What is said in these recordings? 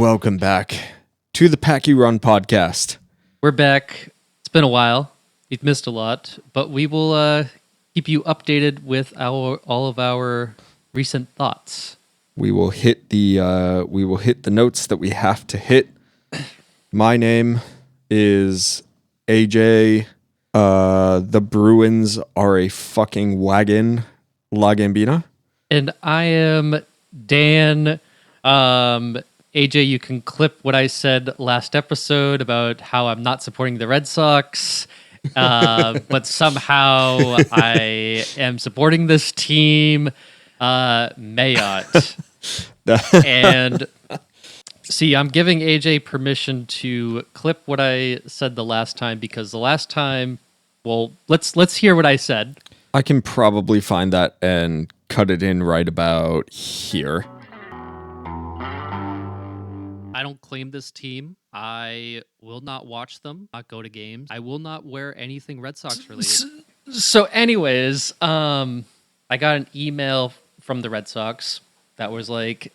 welcome back to the Packy Run podcast. We're back. It's been a while. We've missed a lot, but we will keep you updated with all of our recent thoughts. We will hit the notes that we have to hit. My name is AJ. The Bruins are a fucking wagon. La Gambina. And I am Dan. AJ, you can clip what I said last episode about how I'm not supporting the Red Sox, but somehow I am supporting this team, Mayotte. And see, I'm giving AJ permission to clip what I said the last time, because the last time, well, let's hear what I said. I can probably find that and cut it in right about here. I don't claim this team. I will not watch them, not go to games. I will not wear anything Red Sox related. So anyways, I got an email from the Red Sox that was like,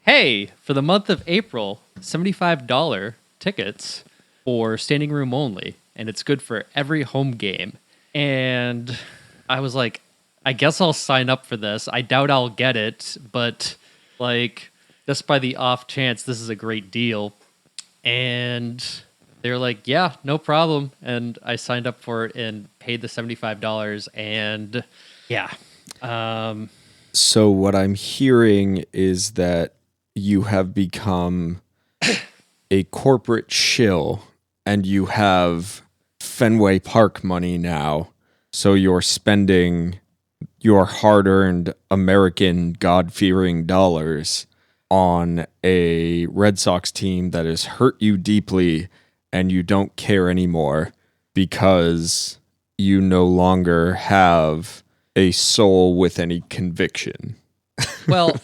hey, for the month of April, $75 tickets for standing room only, and it's good for every home game. And I was like, I guess I'll sign up for this. I doubt I'll get it, but like, just by the off chance, this is a great deal. And they're like, yeah, no problem. And I signed up for it and paid the $75. And yeah. So what I'm hearing is that you have become a corporate shill and you have Fenway Park money now. So you're spending your hard-earned American God-fearing dollars on a Red Sox team that has hurt you deeply and you don't care anymore because you no longer have a soul with any conviction. Well,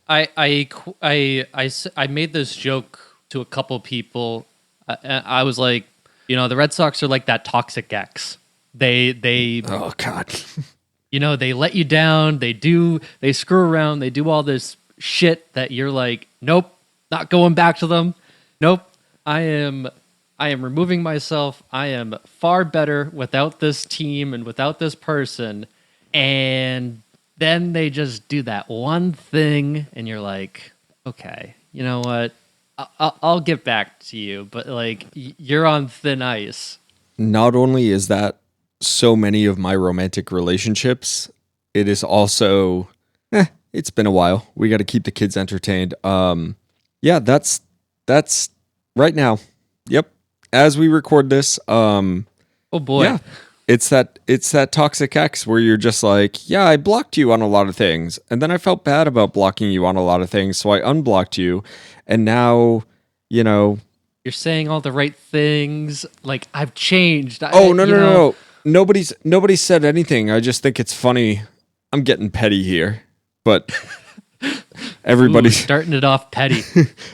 I made this joke to a couple people. I was like, the Red Sox are like that toxic ex. They oh God. They let you down, they screw around, they do all this shit that you're like, nope, not going back to them. Nope. I am removing myself. I am far better without this team and without this person. And then they just do that one thing and you're like, okay, you know what? I'll get back to you, but like, you're on thin ice. Not only is that so many of my romantic relationships, it is also, it's been a while. We got to keep the kids entertained. Yeah, that's right now. Yep. As we record this, oh boy. Yeah, it's that toxic ex where you're just like, yeah, I blocked you on a lot of things, and then I felt bad about blocking you on a lot of things, so I unblocked you, and now, you're saying all the right things. Like, I've changed. No. Nobody's said anything. I just think it's funny. I'm getting petty here. But everybody's starting it off petty.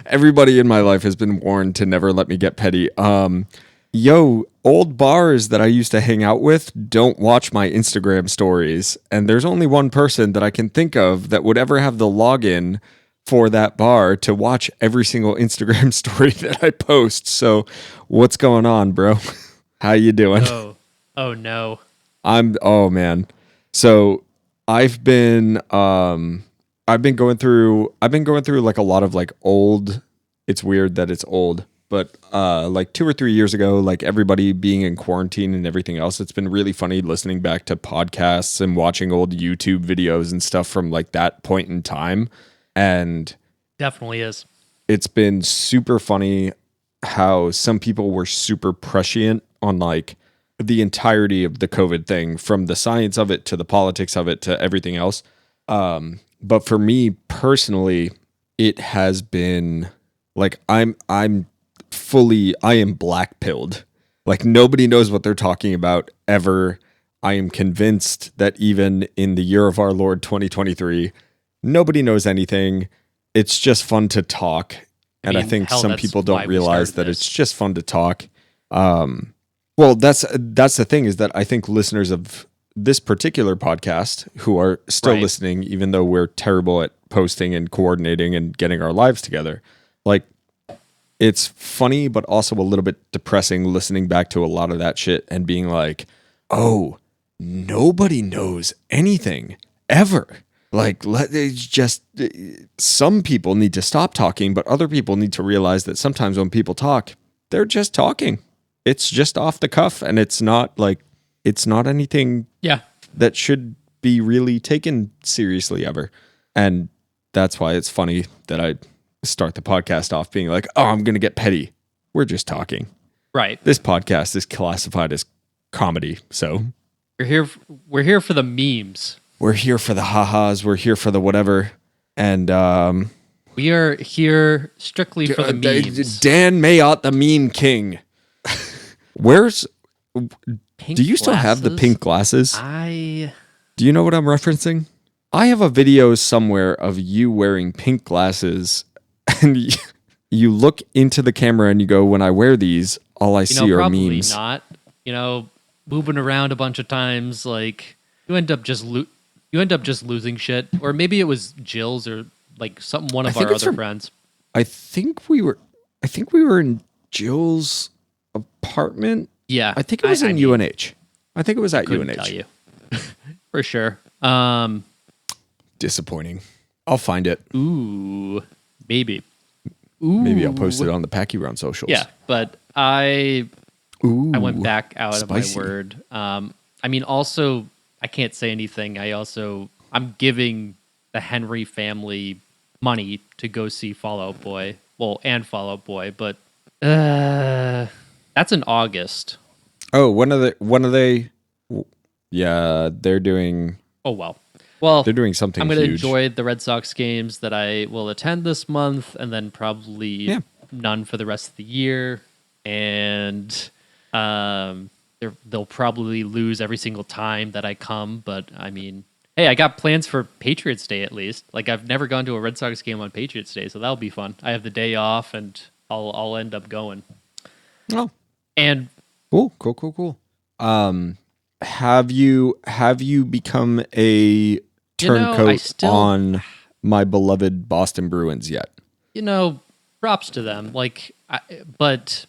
Everybody in my life has been warned to never let me get petty. Old bars that I used to hang out with don't watch my Instagram stories. And there's only one person that I can think of that would ever have the login for that bar to watch every single Instagram story that I post. So what's going on, bro? How you doing? Oh no. Oh man. So I've been going through like a lot of like old, it's weird that it's old, but like 2 or 3 years ago, like everybody being in quarantine and everything else, it's been really funny listening back to podcasts and watching old YouTube videos and stuff from like that point in time. And definitely is. It's been super funny how some people were super prescient on like the entirety of the COVID thing, from the science of it to the politics of it to everything else. But for me personally, it has been like I am black pilled. Like nobody knows what they're talking about ever. I am convinced that even in the year of our Lord 2023, nobody knows anything. It's just fun to talk. And I think some people don't realize that it's just fun to talk. Well, that's the thing, is that I think listeners of this particular podcast who are still listening, even though we're terrible at posting and coordinating and getting our lives together, like it's funny, but also a little bit depressing listening back to a lot of that shit and being like, oh, nobody knows anything ever. Like, it's just some people need to stop talking, but other people need to realize that sometimes when people talk, they're just talking. It's just off the cuff, and it's not anything that should be really taken seriously ever. And that's why it's funny that I start the podcast off being like, oh, I'm going to get petty. We're just talking. Right. This podcast is classified as comedy, so we're here for the memes. We're here for the ha-has. We're here for the whatever. And we are here strictly for the memes. Dan Mayotte, the meme king. Where's... Pink do you still have the pink glasses? Do you know what I'm referencing? I have a video somewhere of you wearing pink glasses, and you look into the camera and you go, when I wear these, all I see are probably memes. Not. Moving around a bunch of times, like you end up just losing shit, or maybe it was Jill's or like one of our other friends. I think we were in Jill's apartment. Yeah, I think it was in UNH. I think it was at UNH. Tell you for sure. Disappointing. I'll find it. Ooh, maybe. Maybe I'll post it on the Packy Round socials. Yeah, but I went back out spicy. of my word. Also, I can't say anything. I'm giving the Henry family money to go see Fall Out Boy. Well, and Fall Out Boy, but that's in August. Oh, when are they? Yeah, they're doing. Oh well, they're doing something. I'm going to huge. enjoy the Red Sox games that I will attend this month, and then probably none for the rest of the year. And they'll probably lose every single time that I come. But I mean, hey, I got plans for Patriots Day at least. Like I've never gone to a Red Sox game on Patriots Day, so that'll be fun. I have the day off, and I'll end up going. Oh, and cool. Have you become a turncoat on my beloved Boston Bruins yet? Props to them. But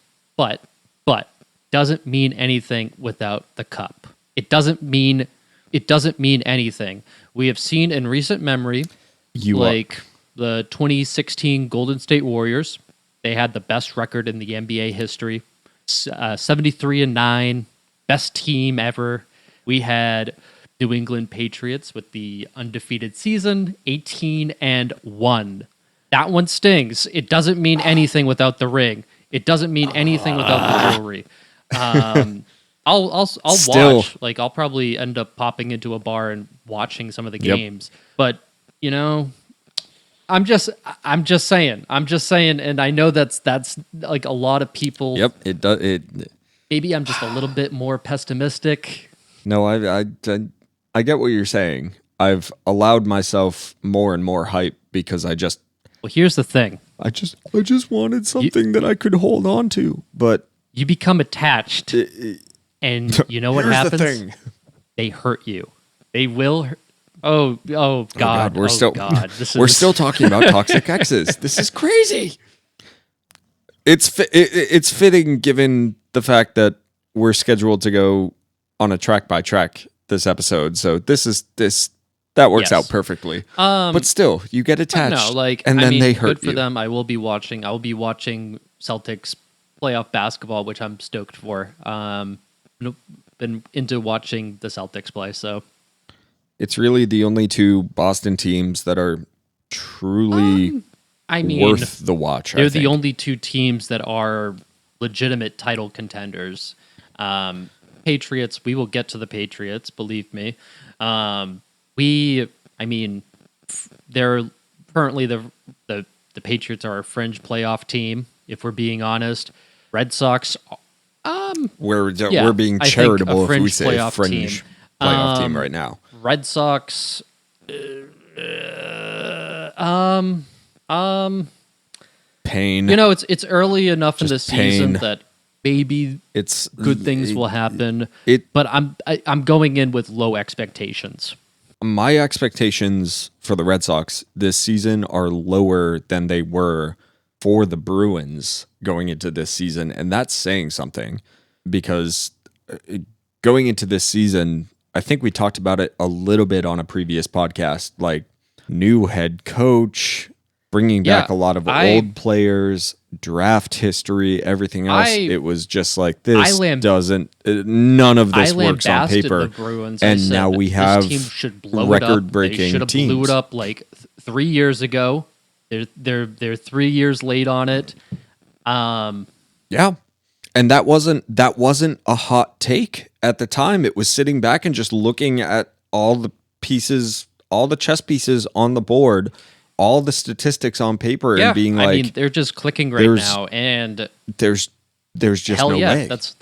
doesn't mean anything without the cup. It doesn't mean anything. We have seen in recent memory, the 2016 Golden State Warriors. They had the best record in the NBA history, 73-9, best team ever. We had New England Patriots with the undefeated season, 18-1. That one stings. It doesn't mean anything without the ring. It doesn't mean anything without the jewelry. I'll watch. Like I'll probably end up popping into a bar and watching some of the games. But I'm just saying, and I know that's like a lot of people. Yep, it does. Maybe I'm just a little bit more pessimistic. No, I get what you're saying. I've allowed myself more and more hype because I just. Well, here's the thing. I just wanted something that I could hold on to, but you become attached, and you know what happens? The thing. They hurt you. They will. Oh God! We're still talking about toxic exes. This is crazy. It's fitting given the fact that we're scheduled to go on a track by track this episode. So that works out perfectly. But still, you get attached. They hurt good for them. I will be watching Celtics playoff basketball, which I'm stoked for. Been into watching the Celtics play, so it's really the only two Boston teams that are truly worth the watch. They're the only two teams that are legitimate title contenders. Patriots, we will get to the Patriots, believe me. They're currently the Patriots are a fringe playoff team, if we're being honest. Red Sox, we're being charitable if we say fringe playoff team right now. Red Sox, pain. It's early enough in the season that maybe good things will happen. But I'm going in with low expectations. My expectations for the Red Sox this season are lower than they were for the Bruins going into this season, and that's saying something because going into this season, I think we talked about it a little bit on a previous podcast, like new head coach, bringing back a lot of old players, draft history, everything else. It was just like none of this works on paper. The Bruins. And now we have this team should blow record-breaking teams. They should have blew it up like 3 years ago. They're 3 years late on it. Yeah. And that wasn't a hot take at the time. It was sitting back and just looking at all the pieces, all the chess pieces on the board, all the statistics on paper, and being like, I mean, they're just clicking right now, and there's just no way. That's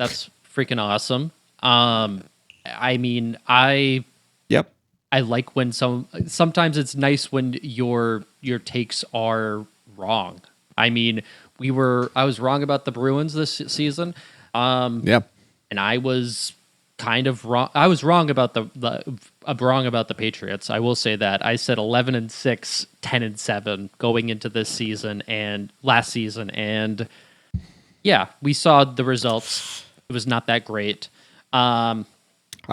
freaking awesome. I mean, I like when sometimes it's nice when your takes are wrong. I mean, I was wrong about the Bruins this season. And I was kind of wrong. I was wrong about wrong about the Patriots. I will say that. I said 11-6, 10-7 going into this season and last season, and we saw the results. It was not that great. I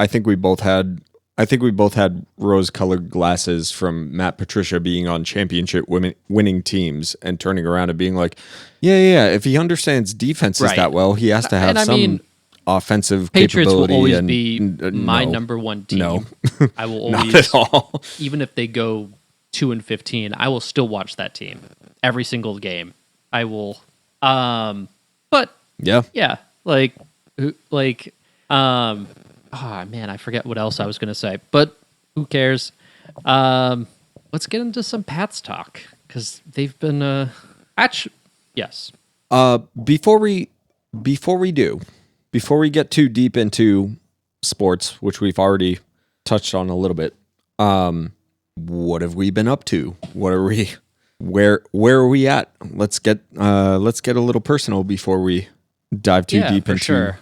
think we both had rose-colored glasses from Matt Patricia being on championship winning teams and turning around and being like, if he understands defenses that well, he has to have offensive Patriots capability. Will always be my number one team. No, I will always, not at all. Even if they go 2-15, I will still watch that team every single game. I will. But oh man, I forget what else I was going to say, but who cares? Let's get into some Pats talk because they've been yes. Before we get too deep into sports, which we've already touched on a little bit, what have we been up to? What are we? Where are we at? Let's get a little personal before we dive too deep into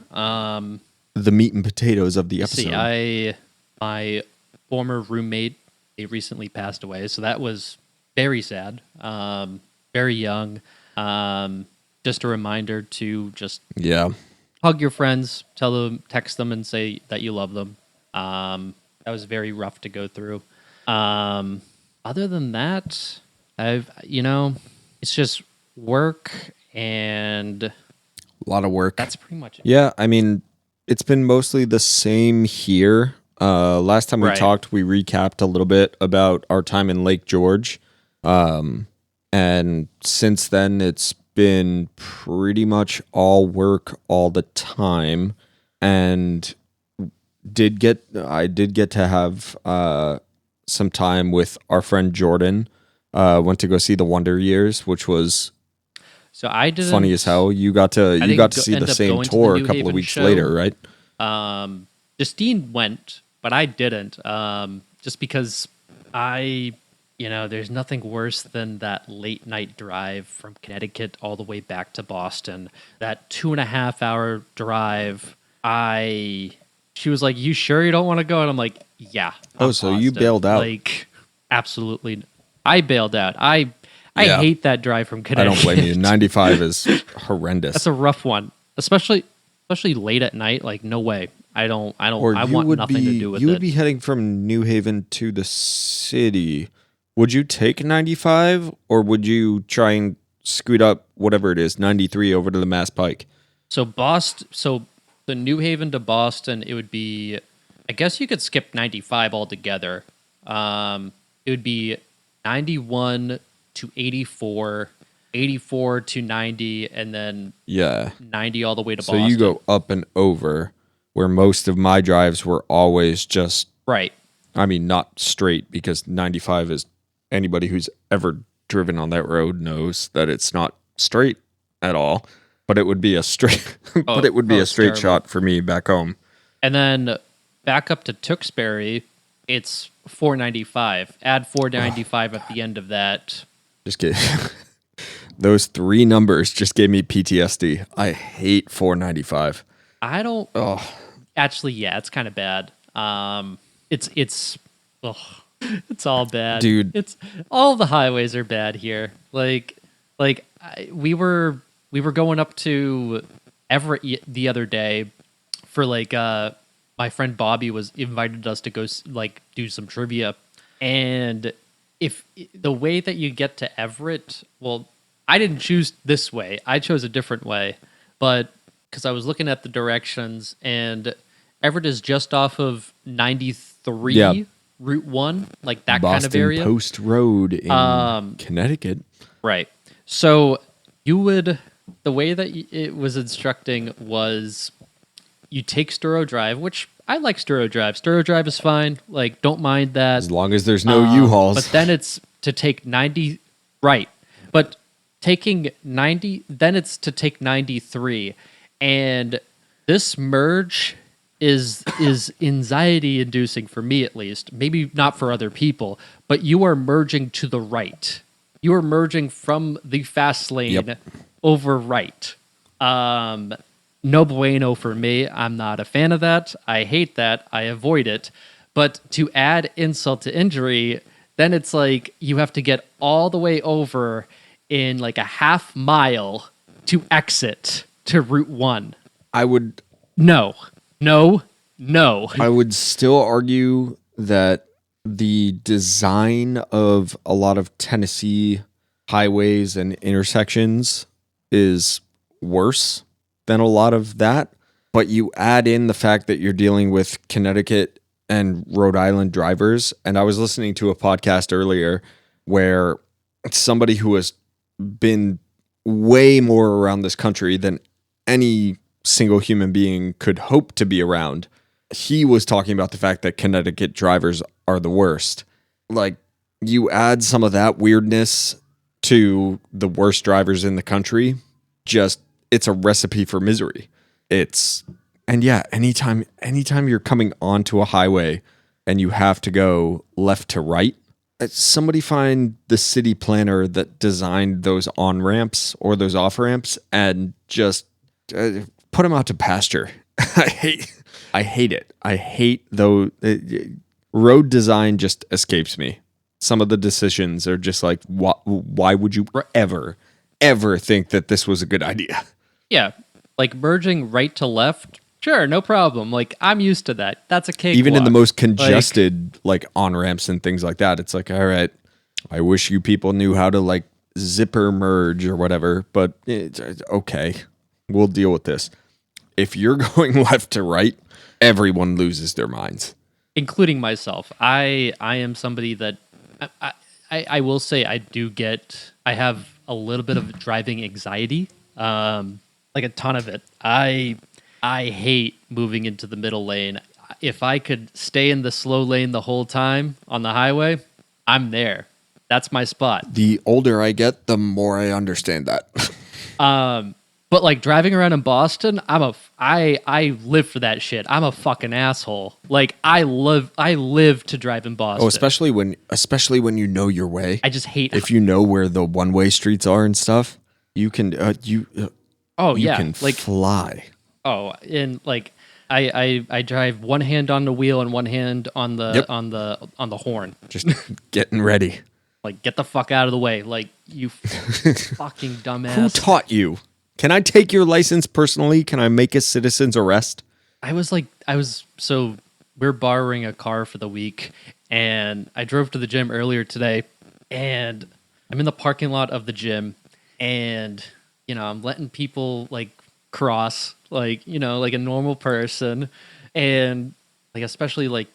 the meat and potatoes of the episode. My former roommate, they recently passed away, so that was very sad. Very young. Just a reminder to just hug your friends, text them, and say that you love them. That was very rough to go through. Other than that, it's just work and a lot of work. That's pretty much it. Yeah, I mean, it's been mostly the same here. Last time we talked, we recapped a little bit about our time in Lake George. And since then, it's been pretty much all work all the time. And I did get to have some time with our friend Jordan. Went to go see the Wonder Years, which was funny as hell. You got to see the same tour a couple of weeks later, right? Justine went, but I didn't. Just because there's nothing worse than that late night drive from Connecticut all the way back to Boston. That 2.5-hour drive. She was like, "You sure you don't want to go?" And I'm like, "Yeah." I'm so positive. You bailed out? Like, absolutely. I bailed out. I hate that drive from Connecticut. I don't blame you. 95 is horrendous. That's a rough one, especially late at night. Like, no way. I want nothing to do with it. You would be heading from New Haven to the city. Would you take 95, or would you try and scoot up whatever it is, 93 over to the Mass Pike? So the New Haven to Boston, it would be, I guess you could skip 95 altogether. It would be 91 to 84, 84 to 90, and then 90 all the way to Boston. So you go up and over, where most of my drives were always just... Right. I mean, not straight, because 95 is... Anybody who's ever driven on that road knows that it's not straight at all. But it would be a straight... straight shot for me back home. And then back up to Tewksbury, it's 495. Add 495 at the end of that. Just kidding. Those three numbers just gave me PTSD. I hate 495. I don't. Oh, actually, yeah, it's kind of bad. It's all bad, dude. It's all the highways are bad here. Like we were going up to Everett the other day for like my friend Bobby was invited us to go like do some trivia, and if the way that you get to Everett, well, I didn't choose this way. I chose a different way, but because I was looking at the directions, and Everett is just off of 93 Yeah. Route 1, like that Boston kind of area. Post Road in Connecticut. Right. So you would, the way that it was instructing was you take Sturo Drive, which I like Sturo Drive. Sturo Drive is fine. Like, don't mind that. As long as there's no U-Hauls. But then it's to take 90, right. But taking 90, then it's to take 93. And this merge is anxiety inducing for me, at least. Maybe not for other people, but you are merging to the right. You are merging from the fast lane over right. No bueno for me. I'm not a fan of that. I hate that. I avoid it. But to add insult to injury, then it's like you have to get all the way over in like a half mile to exit to Route 1. I would No. I would still argue that the design of a lot of Tennessee highways and intersections is worse than a lot of that. But you add in the fact that you're dealing with Connecticut and Rhode Island drivers. And I was listening to a podcast earlier where somebody who has been way more around this country than any single human being could hope to be around, he was talking about the fact that Connecticut drivers are the worst. Like, you add some of that weirdness to the worst drivers in the country, just, it's a recipe for misery. Anytime you're coming onto a highway and you have to go left to right, somebody find the city planner that designed those on-ramps or those off-ramps and just put them out to pasture. I hate it. I hate though. Road design just escapes me. Some of the decisions are just like, why would you ever think that this was a good idea? Yeah, like merging right to left. Sure, no problem. Like, I'm used to that. That's a cakewalk. Even in the most congested like on-ramps and things like that, it's like, all right, I wish you people knew how to like zipper merge or whatever, but it's okay. We'll deal with this. If you're going left to right, everyone loses their minds, including myself. I am somebody that I will say I have a little bit of driving anxiety, like a ton of it. I hate moving into the middle lane. If I could stay in the slow lane the whole time on the highway, I'm there. That's my spot. The older I get, the more I understand that. But like driving around in Boston, I live for that shit. I'm a fucking asshole. Like I live to drive in Boston. Oh, especially when you know your way. I just hate if you know where the one-way streets are and stuff. You can you can like fly. Oh, and like I drive one hand on the wheel and one hand on the on the horn. Just getting ready. Like, get the fuck out of the way. Like, you fucking dumbass. Who taught you? Can I take your license personally? Can I make a citizen's arrest? So we're borrowing a car for the week, and I drove to the gym earlier today, and I'm in the parking lot of the gym, and, I'm letting people, like, cross, like, like a normal person, and, like, especially, like,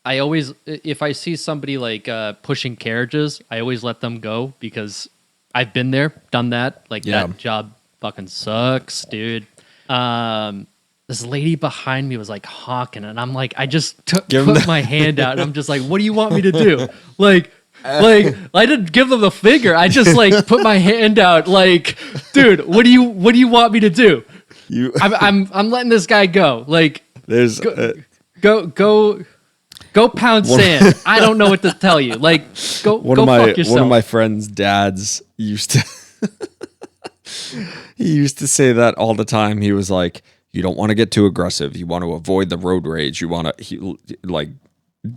I always, if I see somebody, like, pushing carriages, I always let them go, because I've been there, done that, like, that job fucking sucks, dude. This lady behind me was like honking, and I'm like, I just put my hand out, and I'm just like, what do you want me to do? Like I didn't give them the finger. I just like put my hand out, like, dude, what do you want me to do? I'm letting this guy go. Like, there's go pound sand. I don't know what to tell you. Like, go fuck yourself. One of my friend's dads used to. He used to say that all the time. He was like, you don't want to get too aggressive. You want to avoid the road rage. You want to, like,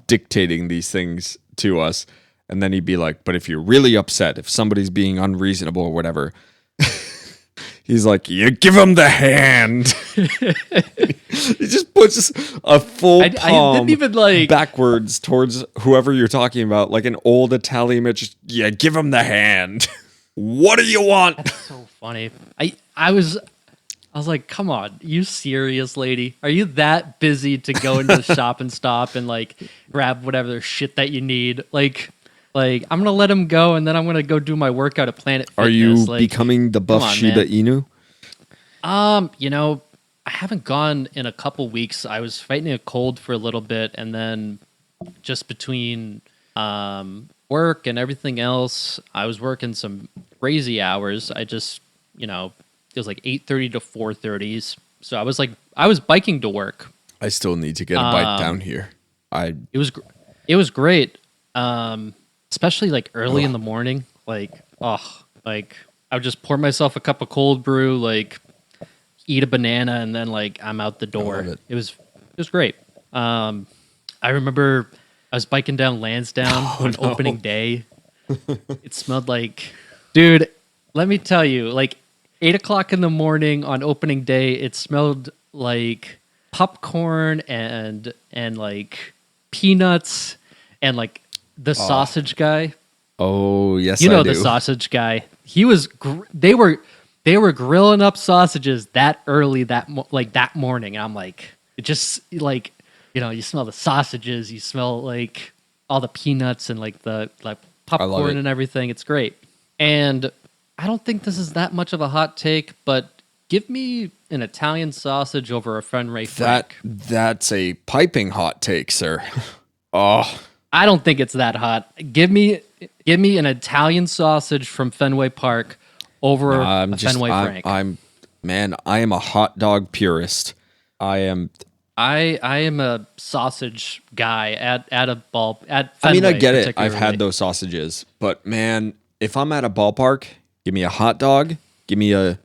dictating these things to us. And then he'd be like, but if you're really upset, if somebody's being unreasonable or whatever, he's like, you give him the hand. He just puts a full palm I didn't even like backwards towards whoever you're talking about, like an old Italian man. Just, yeah, give him the hand. What do you want? That's so funny. I was like, come on, you serious, lady? Are you that busy to go into the shop and stop and like grab whatever shit that you need? Like I'm gonna let him go, and then I'm gonna go do my workout at Planet Fitness. Are you becoming the buff Shiba Inu? I haven't gone in a couple weeks. I was fighting a cold for a little bit, and then just between work and everything else, I was working some crazy hours. I just, it was like 8:30 to 4:30s. So I was biking to work. I still need to get a bike down here. It was great. Especially like early in the morning. I would just pour myself a cup of cold brew, like eat a banana, and then like I'm out the door. It was great. I remember I was biking down Lansdowne on opening day. It smelled like, dude, let me tell you, like 8:00 in the morning on opening day, it smelled like popcorn and like peanuts and like the sausage guy. Oh, yes, you know I do. The sausage guy. He was. They were grilling up sausages that early that morning. And I'm like, it just like, you smell the sausages, you smell like all the peanuts and like the popcorn and everything. It's great. And I don't think this is that much of a hot take, but give me an Italian sausage over a Fenway Frank. That's a piping hot take, sir. Oh. I don't think it's that hot. Give me an Italian sausage from Fenway Park over a Fenway Frank. I am a hot dog purist. I am a sausage guy at Fenway. I get it. I've had those sausages, but man, if I'm at a ballpark, give me a hot dog, give me a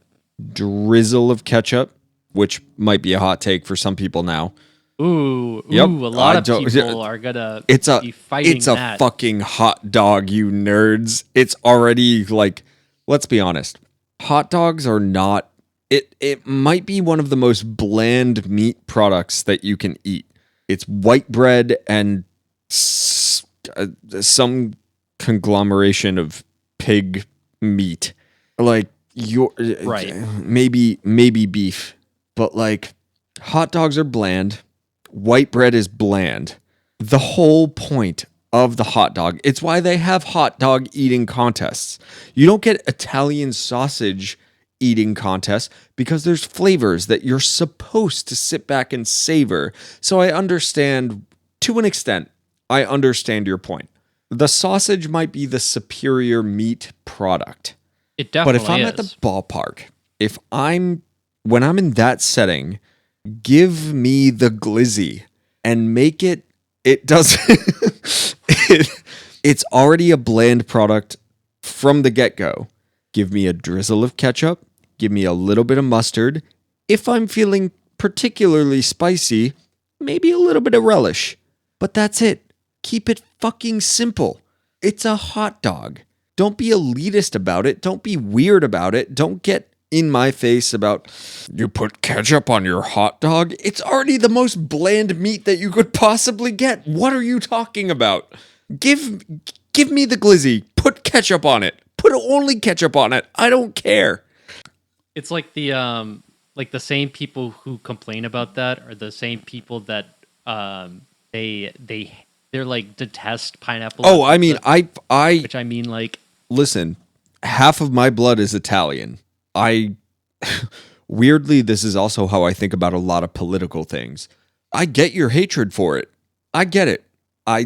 drizzle of ketchup, which might be a hot take for some people now. Ooh, a lot of people are gonna be fighting It's a fucking hot dog, you nerds. It's already like, let's be honest. Hot dogs are not, it might be one of the most bland meat products that you can eat. It's white bread and some conglomeration of pig meat. Like, right. Maybe beef, but like hot dogs are bland. White bread is bland. The whole point of the hot dog, it's why they have hot dog eating contests. You don't get Italian sausage eating contests because there's flavors that you're supposed to sit back and savor. So I understand, to an extent, I understand your point. The sausage might be the superior meat product. It definitely is. But if I'm at the ballpark, when I'm in that setting, give me the glizzy and make it doesn't it's already a bland product from the get-go. Give me a drizzle of ketchup, give me a little bit of mustard. If I'm feeling particularly spicy, maybe a little bit of relish. But that's it. Keep it fucking simple. It's a hot dog. Don't be elitist about it. Don't be weird about it. Don't get in my face about, you put ketchup on your hot dog? It's already the most bland meat that you could possibly get. What are you talking about? Give me the glizzy. Put ketchup on it. Put only ketchup on it. I don't care. It's like the same people who complain about that are the same people that they're like detest pineapple. Oh, I mean, which I mean, like, listen, half of my blood is Italian. Weirdly, this is also how I think about a lot of political things. I get your hatred for it. I get it. I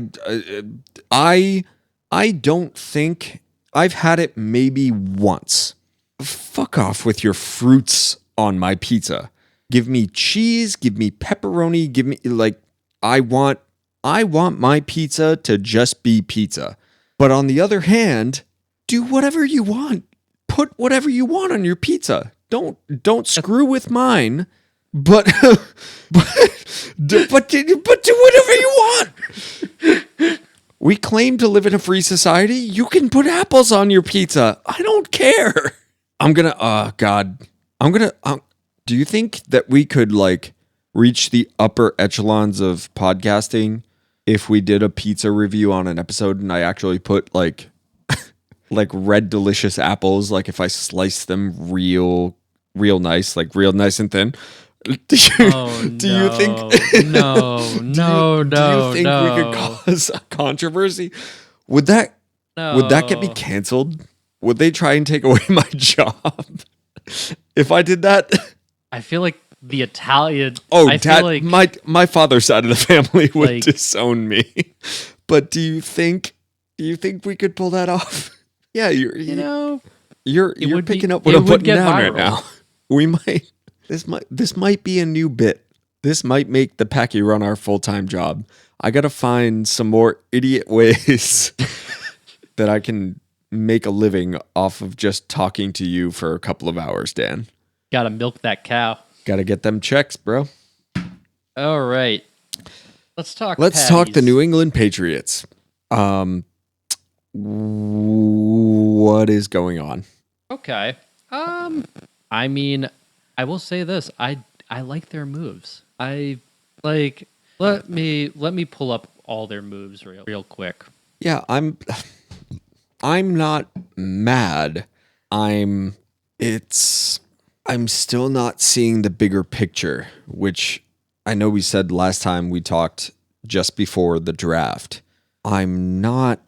don't think I've had it maybe once. Fuck off with your fruits on my pizza. Give me cheese, give me pepperoni, give me I want my pizza to just be pizza. But on the other hand, do whatever you want. Put whatever you want on your pizza. Don't screw with mine. But do whatever you want. We claim to live in a free society. You can put apples on your pizza. I don't care. I'm gonna. God. I'm gonna. Do you think that we could like reach the upper echelons of podcasting if we did a pizza review on an episode and I actually put like red delicious apples, like if I slice them real nice, like real nice and thin? Do you think no we could cause a controversy? Would that get me canceled? Would they try and take away my job if I did that? I feel like the Italian. Dad, like my father's side of the family would disown me. But do you think we could pull that off? Yeah, you're picking up what I'm putting down right now. We might. This might be a new bit. This might make the Packy Run our full-time job. I gotta find some more idiot ways that I can make a living off of just talking to you for a couple of hours, Dan. Gotta milk that cow. Gotta get them checks, bro. All right. Let's talk the New England Patriots. What is going on? Okay. I mean, I will say this. I like their moves. Let me pull up all their moves real quick. Yeah, I'm not mad. I'm still not seeing the bigger picture, which I know we said last time we talked just before the draft. I'm not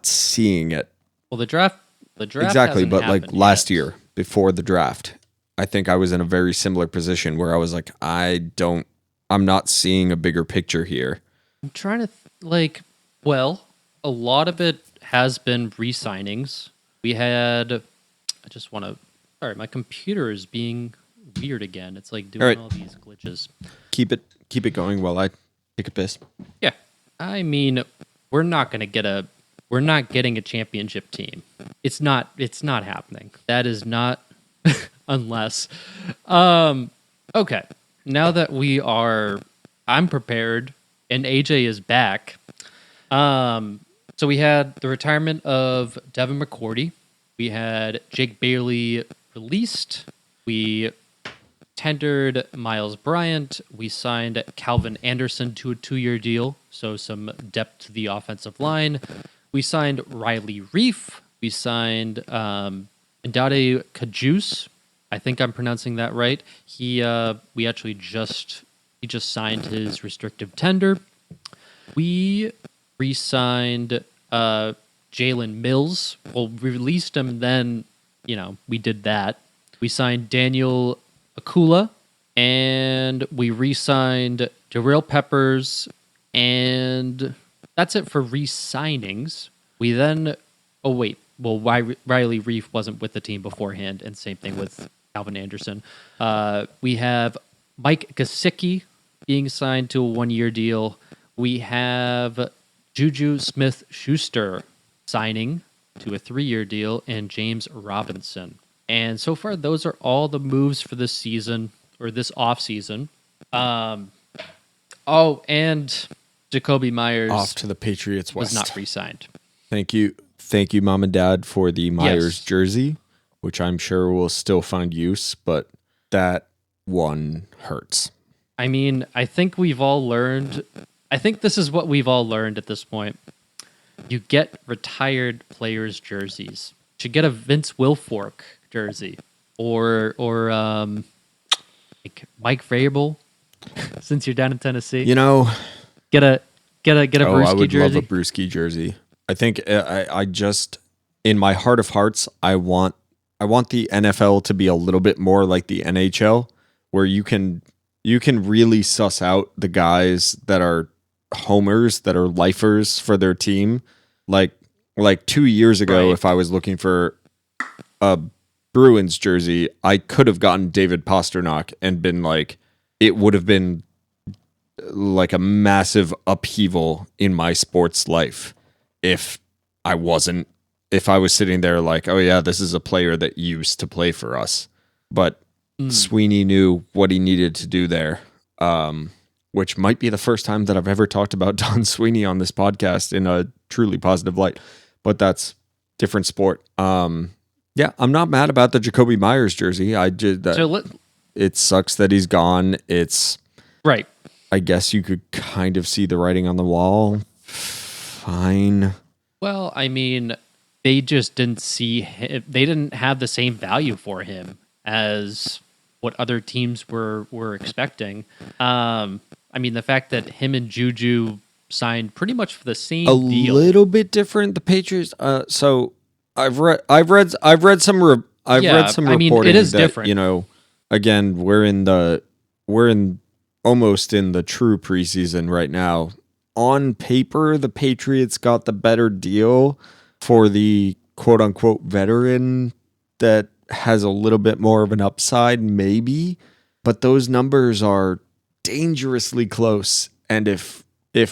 seeing it. Well, the draft exactly, but like last yet. year before the draft, I think I was in a very similar position where I was like, I'm not seeing a bigger picture here. I'm trying to a lot of it has been re-signings. We had, sorry, my computer is being weird again. It's like doing all these glitches. Keep it going while I take a piss. Yeah. I mean, we're not getting a championship team. It's not happening. That is not unless okay. Now that I'm prepared and AJ is back. So we had the retirement of Devin McCourty. We had Jake Bailey released. We tendered Miles Bryant. We signed Calvin Anderson to a 2-year deal, so some depth to the offensive line. We signed Riley Reif. We signed Ndade Kajus. I think I'm pronouncing that right. He just signed his restrictive tender. We re-signed Jalen Mills. Well, we released him, then we did that. We signed Daniel Akula, and we re-signed Jarrell Peppers, and that's it for re-signings. We then, Riley Reif wasn't with the team beforehand, and same thing with Calvin Anderson. We have Mike Gesicki being signed to a 1-year deal. We have Juju Smith-Schuster signing to a 3-year deal, and James Robinson. And so far, those are all the moves for this season, or this offseason. And Jacoby Myers off to the Patriots West. Was not re-signed. Thank you, Mom and Dad, for the Myers jersey, which I'm sure will still find use, but that one hurts. I mean, I think this is what we've all learned at this point. You get retired players' jerseys. You should get a Vince Wilfork jersey, or like Mike Vrabel, since you're down in Tennessee. Get a Brewski jersey. I would love a Brewski jersey. I think I just, in my heart of hearts, I want the NFL to be a little bit more like the NHL, where you can really suss out the guys that are homers, that are lifers for their team. Like 2 years ago, if I was looking for a Bruins jersey, I could have gotten David Pastrnak and been like, it would have been like a massive upheaval in my sports life if I was sitting there like, oh yeah, this is a player that used to play for us. But Sweeney knew what he needed to do there, which might be the first time that I've ever talked about Don Sweeney on this podcast in a truly positive light, but that's different sport. Yeah, I'm not mad about the Jacoby Myers jersey. I did that. It sucks that he's gone. It's right. I guess you could kind of see the writing on the wall. Fine. Well, I mean, they just didn't see him, they didn't have the same value for him as what other teams were expecting. I mean, the fact that him and Juju signed pretty much for the same deal. Little bit different. The Patriots. So I've read some reporting. I mean, it is that, different. You know, again, we're almost in the true preseason right now. On paper, the Patriots got the better deal for the quote unquote veteran that has a little bit more of an upside, maybe, but those numbers are dangerously close. And if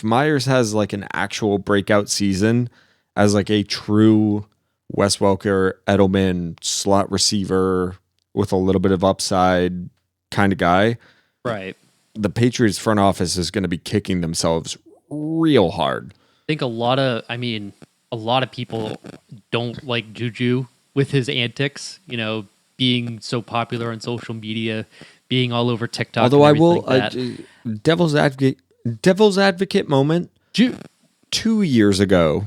Myers has like an actual breakout season as like a true Wes Welker, Edelman slot receiver with a little bit of upside kind of guy, right? The Patriots front office is going to be kicking themselves real hard. I think a lot of people don't like Juju with his antics, you know, being so popular on social media, being all over TikTok. Although I will, like devil's advocate moment. 2 years ago,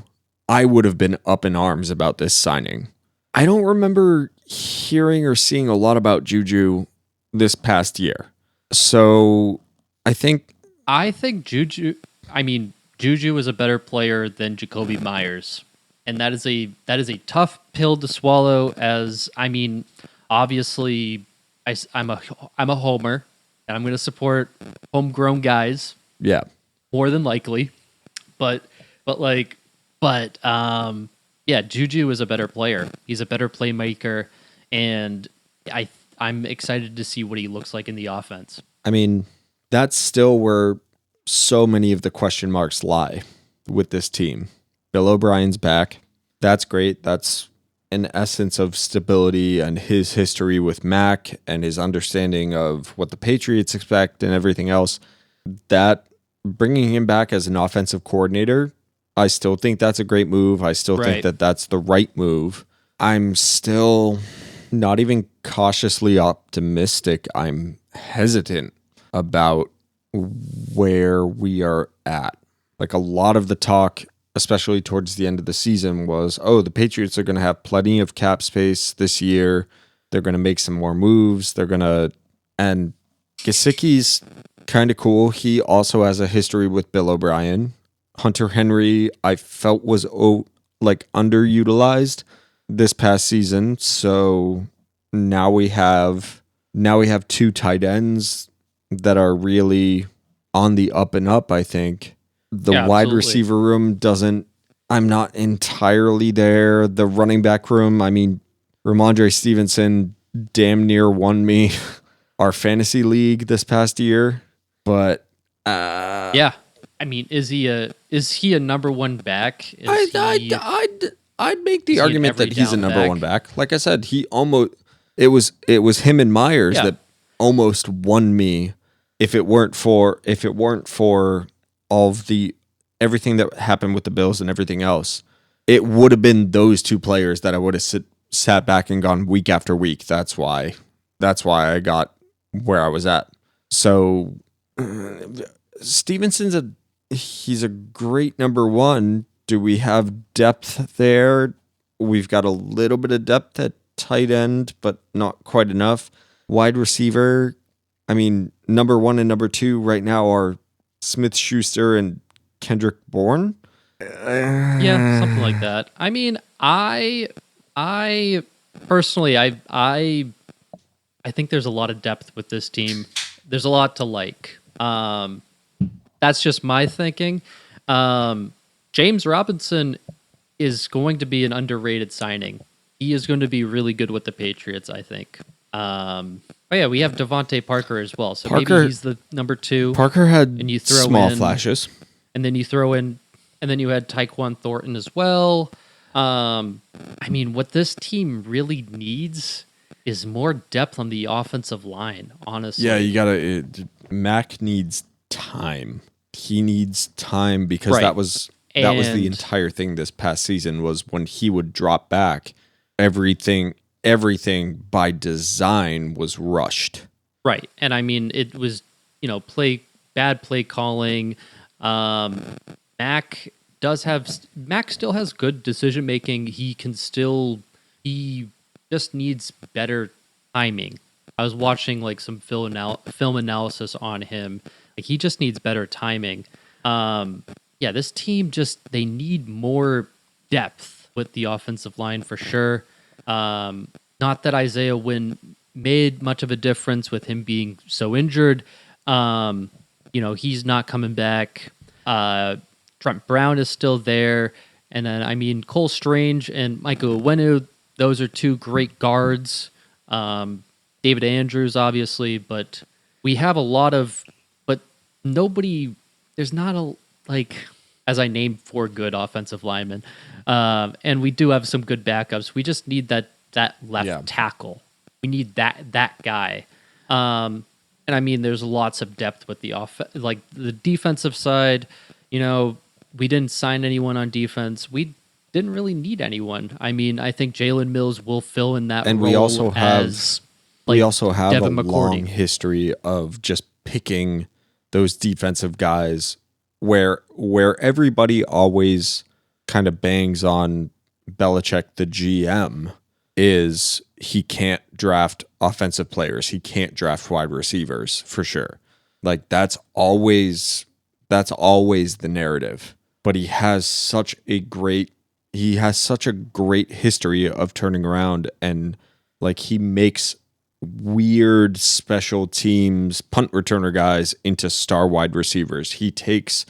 I would have been up in arms about this signing. I don't remember hearing or seeing a lot about Juju this past year. So I think Juju is a better player than Jacoby Myers. And that is a tough pill to swallow. As I mean, obviously, I'm a homer, and I'm going to support homegrown guys. Yeah, more than likely, but Juju is a better player. He's a better playmaker, and I'm excited to see what he looks like in the offense. I mean, that's still where so many of the question marks lie with this team. Bill O'Brien's back. That's great. That's an essence of stability and his history with Mac and his understanding of what the Patriots expect and everything else. That bringing him back as an offensive coordinator, I still think that's a great move. I still think that that's the right move. I'm still not even cautiously optimistic. I'm hesitant about where we are at. Like a lot of the talk, especially towards the end of the season, was, oh, the Patriots are going to have plenty of cap space this year. They're going to make some more moves. And Gesicki's kind of cool. He also has a history with Bill O'Brien. Hunter Henry, I felt was underutilized this past season. So now we have two tight ends that are really on the up and up, I think. The wide receiver room I'm not entirely there. The running back room, I mean, Ramondre Stevenson damn near won me our fantasy league this past year. But yeah, I mean, is he a number one back? I'd make the argument that he's a number one back. Like I said, it was him and Myers that almost won me. If it weren't for all of everything that happened with the Bills and everything else, it would have been those two players that I would have sat back and gone week after week. That's why I got where I was at. So Stevenson's he's a great number one. Do we have depth there? We've got a little bit of depth at tight end, but not quite enough. Wide receiver, I mean, number one and number two right now are Smith-Schuster and Kendrick Bourne. Yeah, something like that. I mean, I personally, I think there's a lot of depth with this team. There's a lot to like. That's just my thinking. James Robinson is going to be an underrated signing. He is going to be really good with the Patriots, I think. Oh yeah, we have Devontae Parker as well. So maybe he's the number two. Parker had small flashes. And then you throw in, and then you had Tyquan Thornton as well. I mean, what this team really needs is more depth on the offensive line, honestly. Yeah, Mac needs time. He needs time because Right. that was the And entire thing this past season was when he would drop back, everything by design was rushed. right. And I mean, it was, bad play calling. Um, Mac Mac still has good decision making. He just needs better timing. I was watching like some film analysis on him. Like he just needs better timing. Yeah, this team they need more depth with the offensive line for sure. Not that Isaiah Wynn made much of a difference with him being so injured. He's not coming back. Trent Brown is still there. And then, I mean, Cole Strange and Michael Uwenu, those are two great guards. David Andrews, obviously, but we have a lot of, but nobody, there's not as I named 4 good offensive linemen. And we do have some good backups. We just need that left tackle. We need that guy. And I mean, there's lots of depth with the the defensive side. We didn't sign anyone on defense. We didn't really need anyone. I mean, I think Jalen Mills will fill in that And role we also have as a Devin McCourty. long history of just picking those defensive guys where everybody always kind of bangs on Belichick, the GM, is he can't draft offensive players. He can't draft wide receivers for sure. Like that's always the narrative. But he has such a great history of turning around, and like he makes weird special teams punt returner guys into star wide receivers. He takes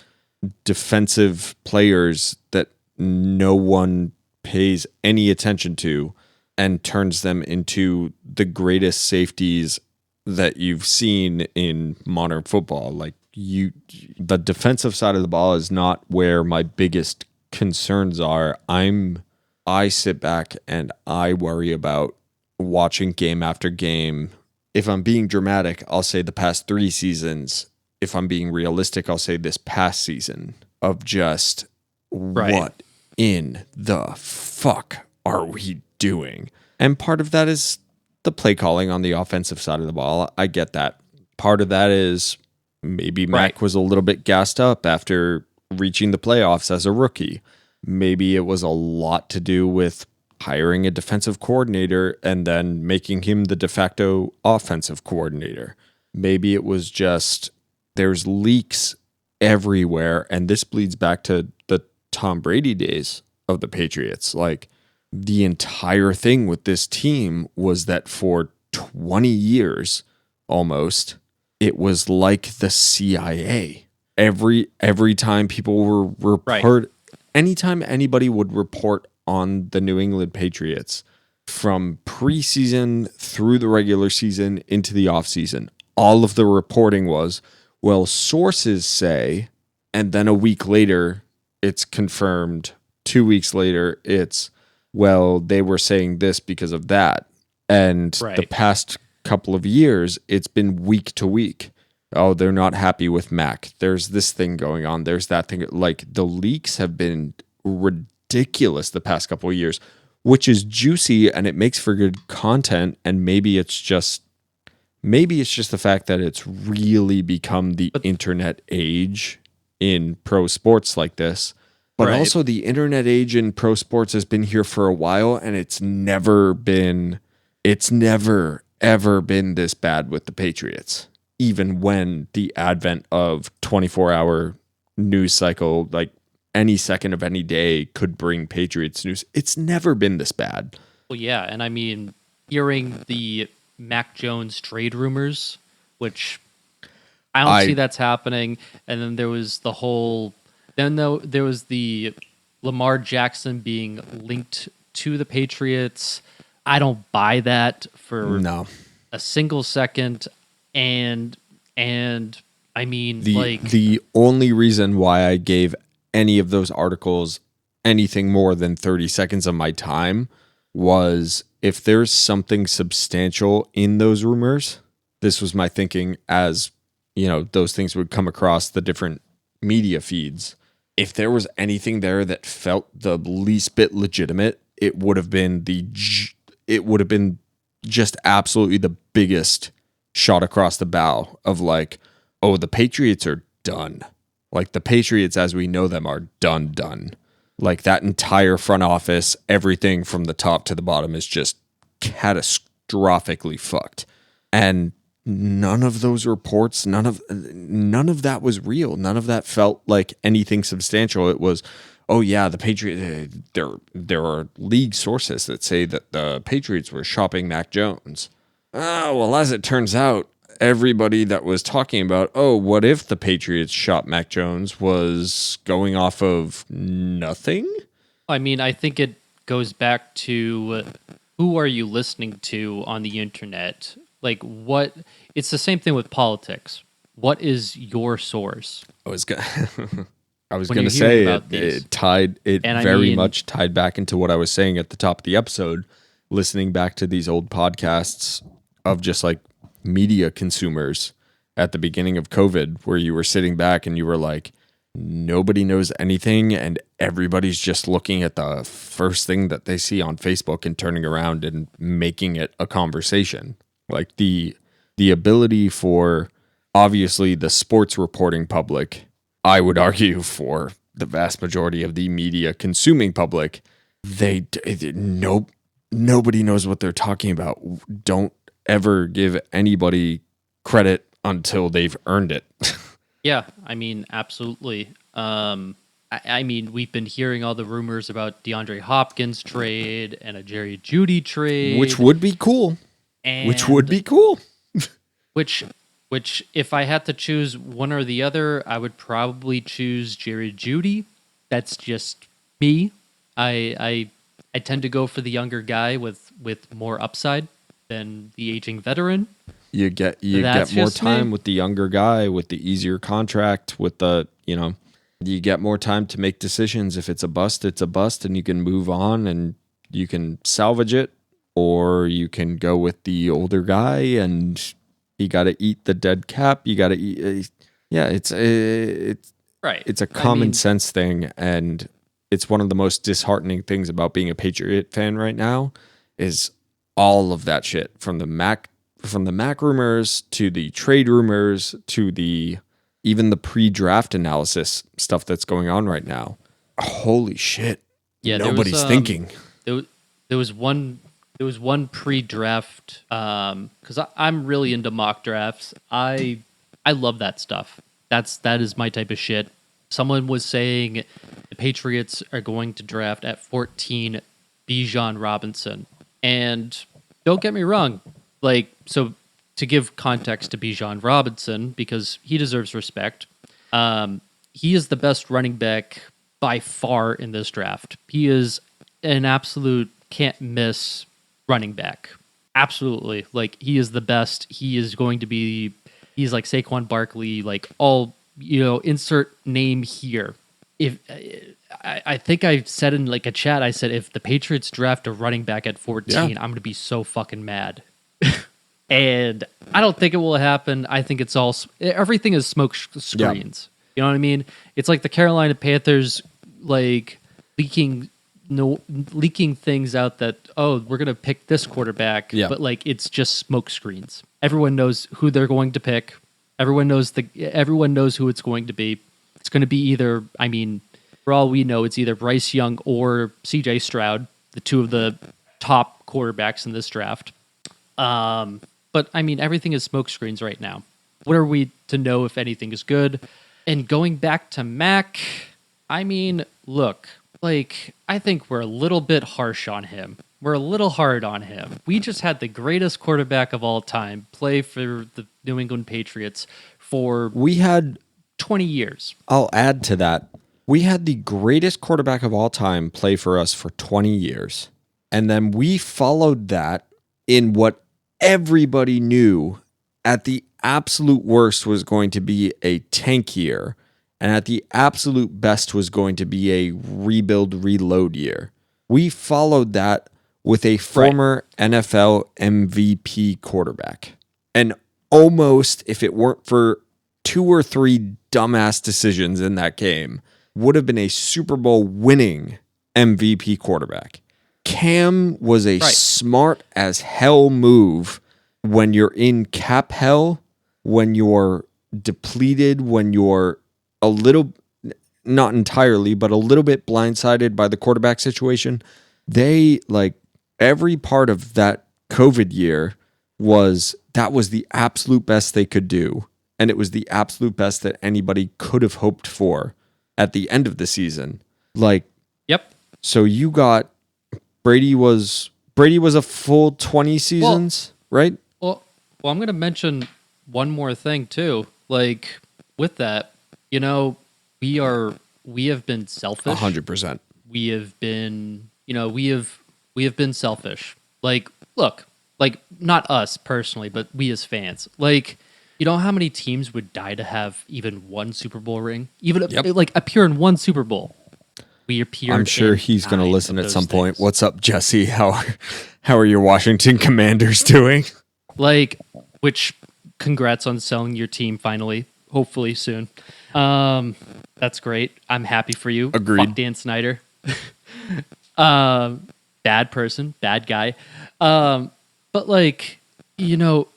defensive players that no one pays any attention to and turns them into the greatest safeties that you've seen in modern football. Like the defensive side of the ball is not where my biggest concerns are. I sit back and I worry about watching game after game. If I'm being dramatic, I'll say the past 3 seasons. If I'm being realistic, I'll say this past season of just what in the fuck are we doing? And part of that is the play calling on the offensive side of the ball. I get that. Part of that is maybe Mac was a little bit gassed up after reaching the playoffs as a rookie. Maybe it was a lot to do with hiring a defensive coordinator and then making him the de facto offensive coordinator. Maybe it was just there's leaks everywhere, and this bleeds back to the Tom Brady days of the Patriots. Like the entire thing with this team was that for 20 years almost, it was like the CIA. Every time people were anytime anybody would report on the New England Patriots from preseason through the regular season into the offseason, all of the reporting was, well, sources say, and then a week later, it's confirmed. 2 weeks later, it's, well, they were saying this because of that. And the past couple of years, it's been week to week. Oh, they're not happy with Mac. There's this thing going on. There's that thing. Like the leaks have been ridiculous the past couple of years, which is juicy and it makes for good content. And maybe it's just the fact that it's really become the internet age in pro sports like this. But also the internet age in pro sports has been here for a while, and it's never ever been this bad with the Patriots. Even when the advent of 24-hour news cycle, like any second of any day could bring Patriots news, it's never been this bad. Well, yeah, and I mean, hearing the Mac Jones trade rumors, which I don't see that's happening, and then there was there was the Lamar Jackson being linked to the Patriots. I don't buy that for a single second. And I mean, the only reason why I gave any of those articles anything more than 30 seconds of my time was if there's something substantial in those rumors. This was my thinking as, those things would come across the different media feeds. If there was anything there that felt the least bit legitimate, it would have been just absolutely the biggest shot across the bow of like, oh, the Patriots are done. Like the Patriots as we know them are done. Like that entire front office, everything from the top to the bottom is just catastrophically fucked. And none of those reports, none of that was real. None of that felt like anything substantial. It was, oh yeah, the Patriots, there are league sources that say that the Patriots were shopping Mac Jones. Well, as it turns out, everybody that was talking about, oh, what if the Patriots shot Mac Jones was going off of nothing? I mean, I think it goes back to who are you listening to on the internet? Like what? It's the same thing with politics. What is your source? I was going to say it very much tied back into what I was saying at the top of the episode, listening back to these old podcasts of just like media consumers at the beginning of COVID, where you were sitting back and you were like, nobody knows anything and everybody's just looking at the first thing that they see on Facebook and turning around and making it a conversation. Like the ability for obviously the sports reporting public, I would argue for the vast majority of the media consuming public, nobody knows what they're talking about. Don't ever give anybody credit until they've earned it. Yeah, I mean, absolutely. I mean, we've been hearing all the rumors about DeAndre Hopkins trade and a Jerry Jeudy trade, which would be cool. Which, if I had to choose one or the other, I would probably choose Jerry Jeudy. That's just me. I tend to go for the younger guy with more upside than the aging veteran. You get more time with the younger guy, with the easier contract, with the, you get more time to make decisions. If it's a bust, it's a bust, and you can move on and you can salvage it, or you can go with the older guy and you got to eat the dead cap. You got to eat. It's right. It's a common sense thing, and it's one of the most disheartening things about being a Patriot fan right now is all of that shit from the Mac rumors to the trade rumors to even the pre-draft analysis stuff that's going on right now. Holy shit. Yeah, nobody's thinking. There was one pre-draft because I'm really into mock drafts. I love that stuff. That is my type of shit. Someone was saying the Patriots are going to draft at 14 Bijan Robinson. And don't get me wrong, so to give context to Bijan Robinson, because he deserves respect, he is the best running back by far in this draft. He is an absolute can't miss running back. Absolutely. He is the best. He's like Saquon Barkley, insert name here. If I think I said in a chat, I said, if the Patriots draft a running back at 14, I'm going to be so fucking mad. And I don't think it will happen. I think everything is smoke screens. Yeah. You know what I mean? It's like the Carolina Panthers, leaking things out that, oh, we're going to pick this quarterback, but it's just smoke screens. Everyone knows who they're going to pick. Everyone knows who it's going to be. It's going to be either, for all we know, it's either Bryce Young or CJ Stroud, the two of the top quarterbacks in this draft. But everything is smoke screens right now. What are we to know if anything is good? And going back to Mac, look, I think we're a little bit harsh on him. We're a little hard on him. We just had the greatest quarterback of all time play for the New England Patriots for 20 years. I'll add to that. We had the greatest quarterback of all time play for us for 20 years. And then we followed that in what everybody knew at the absolute worst was going to be a tank year, and at the absolute best was going to be a rebuild, reload year. We followed that with a former NFL MVP quarterback. And almost, if it weren't for 2 or 3 dumbass decisions in that game would have been a Super Bowl winning MVP quarterback. Cam was a smart as hell move when you're in cap hell, when you're depleted, when you're a little, not entirely, but a little bit blindsided by the quarterback situation. They, like, every part of that COVID year was the absolute best they could do. And it was the absolute best that anybody could have hoped for at the end of the season. Like, yep. So you got Brady was a full 20 seasons, right? Well, I'm going to mention one more thing too. Like, with that, you know, we have been selfish. 100%. We have been, you know, we have been selfish. Like, look, like, not us personally, but we as fans. Like, you know how many teams would die to have even one Super Bowl ring? Even like appear in one Super Bowl. We appeared. I'm sure he's going to listen at some point. Things. What's up, Jesse? How are your Washington Commanders doing? Like, which congrats on selling your team finally. Hopefully soon. That's great. I'm happy for you. Agreed. Fuck Dan Snyder. Bad person, bad guy. But like, you know,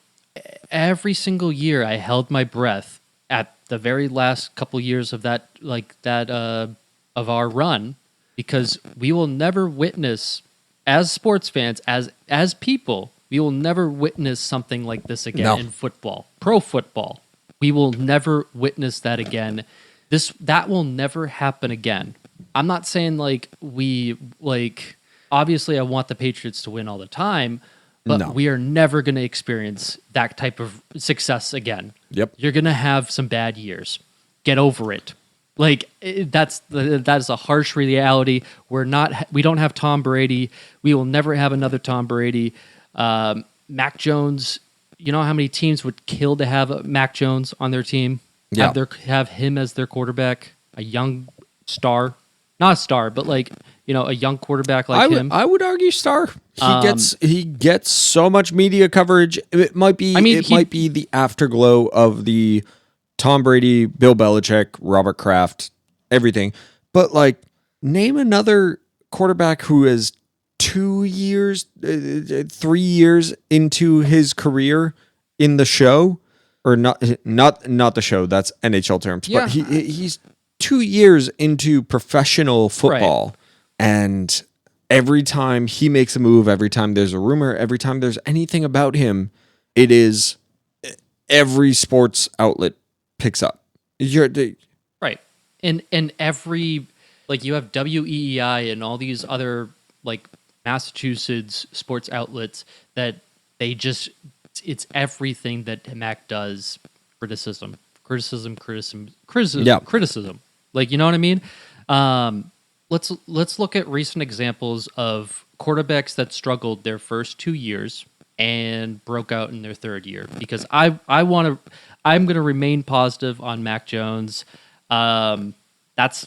every single year I held my breath at the very last couple years of that, of our run, because we will never witness, as sports fans, as people, we will never witness something like this again in football, pro football. We will never witness that again. That will never happen again. I'm not saying obviously I want the Patriots to win all the time, but we are never going to experience that type of success again. Yep. You're going to have some bad years. Get over it. Like, that is a harsh reality. We don't have Tom Brady. We will never have another Tom Brady. Mac Jones, you know how many teams would kill to have Mac Jones on their team? Yeah. Have him as their quarterback, a young star. Not a star, but like, you know, a young quarterback like him. I would argue star. He gets so much media coverage. It might be might be the afterglow of the Tom Brady, Bill Belichick, Robert Kraft, everything. But like, name another quarterback who is 2 years, 3 years into his career in the show, or not the show. That's NHL terms. Yeah. But he's 2 years into professional football, right. And every time he makes a move, every time there's a rumor, every time there's anything about him, it is every sports outlet picks up. Right. And every, like, you have WEEI and all these other, like, Massachusetts sports outlets that they just, it's everything that Mac does. Criticism. Yeah. Criticism. Like, you know what I mean? Let's look at recent examples of quarterbacks that struggled their first 2 years and broke out in their third year, because I'm going to remain positive on Mac Jones. That's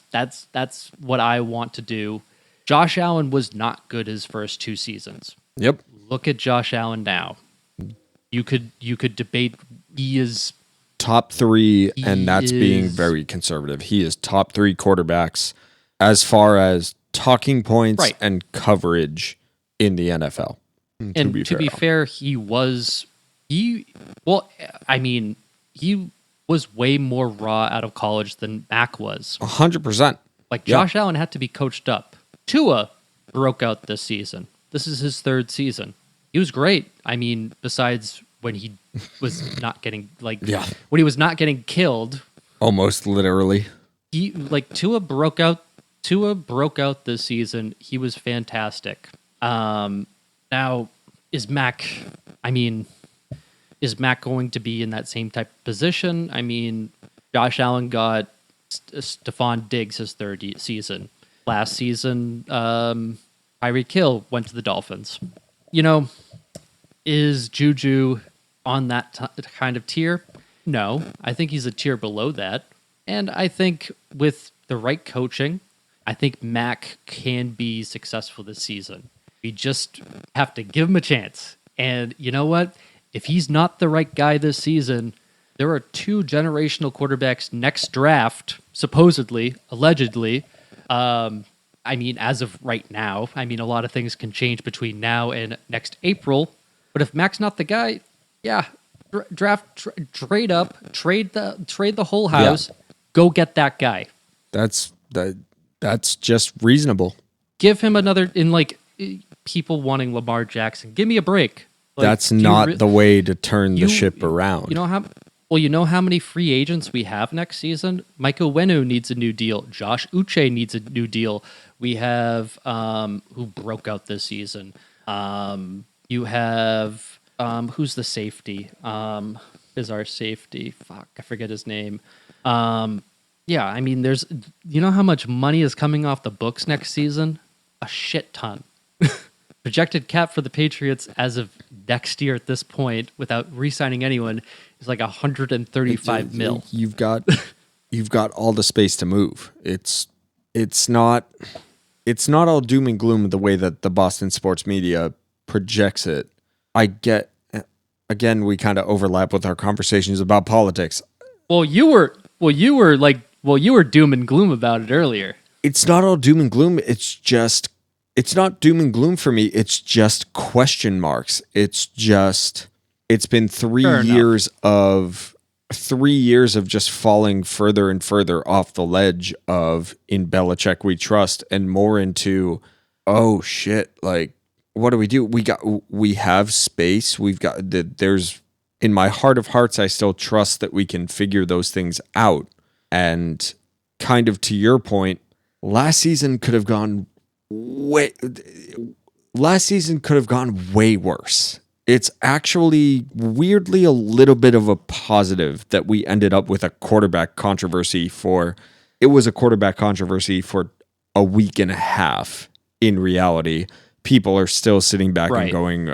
what I want to do. Josh Allen was not good his first 2 seasons. Yep. Look at Josh Allen now. You could debate he is top 3, and that's being very conservative. He is top 3 quarterbacks as far as talking points and coverage in the NFL. And to be fair, he was way more raw out of college than Mac was. 100%. Like, Josh Allen had to be coached up. Tua broke out this season. This is his 3rd season. He was great. I mean, besides when he was not getting when he was not getting killed. Almost literally. Tua broke out this season. He was fantastic. Now, is Mac going to be in that same type of position? I mean, Josh Allen got Stephon Diggs his 3rd season. Last season, Tyreek Hill went to the Dolphins. You know, is Juju on that kind of tier? No, I think he's a tier below that. And I think with the right coaching, I think Mac can be successful this season. We just have to give him a chance. And you know what? If he's not the right guy this season, there are two generational quarterbacks next draft, supposedly, allegedly. I mean, as of right now, I mean, a lot of things can change between now and next April. But if Mac's not the guy, yeah, trade up, trade the whole house, go get that guy. That's just reasonable. Give him another in like people wanting Lamar Jackson. Give me a break. Like, that's not the way to turn the ship around. You know how well, you know how many free agents we have next season? Mike Owenu needs a new deal. Josh Uche needs a new deal. We have who broke out this season. You have who's the safety? Is our safety? Fuck, I forget his name. Yeah, I mean, there's you know how much money is coming off the books next season? A shit ton. Projected cap for the Patriots as of next year at this point, without re-signing anyone, is like 135 mil. You've got all the space to move. It's not all doom and gloom the way that the Boston sports media projects it. I get, again, we kind of overlap with our conversations about politics. You were doom and gloom about it earlier. It's not all doom and gloom. It's not doom and gloom for me. It's just question marks. It's been 3 years of 3 years of just falling further and further off the ledge of in Belichick we trust and more into, oh shit, like what do? We have space. There's in my heart of hearts, I still trust that we can figure those things out. And kind of to your point, last season could have gone way worse. It's actually weirdly a little bit of a positive that we ended up with a quarterback controversy it was a quarterback controversy for a week and a half. In reality, people are still sitting back and going,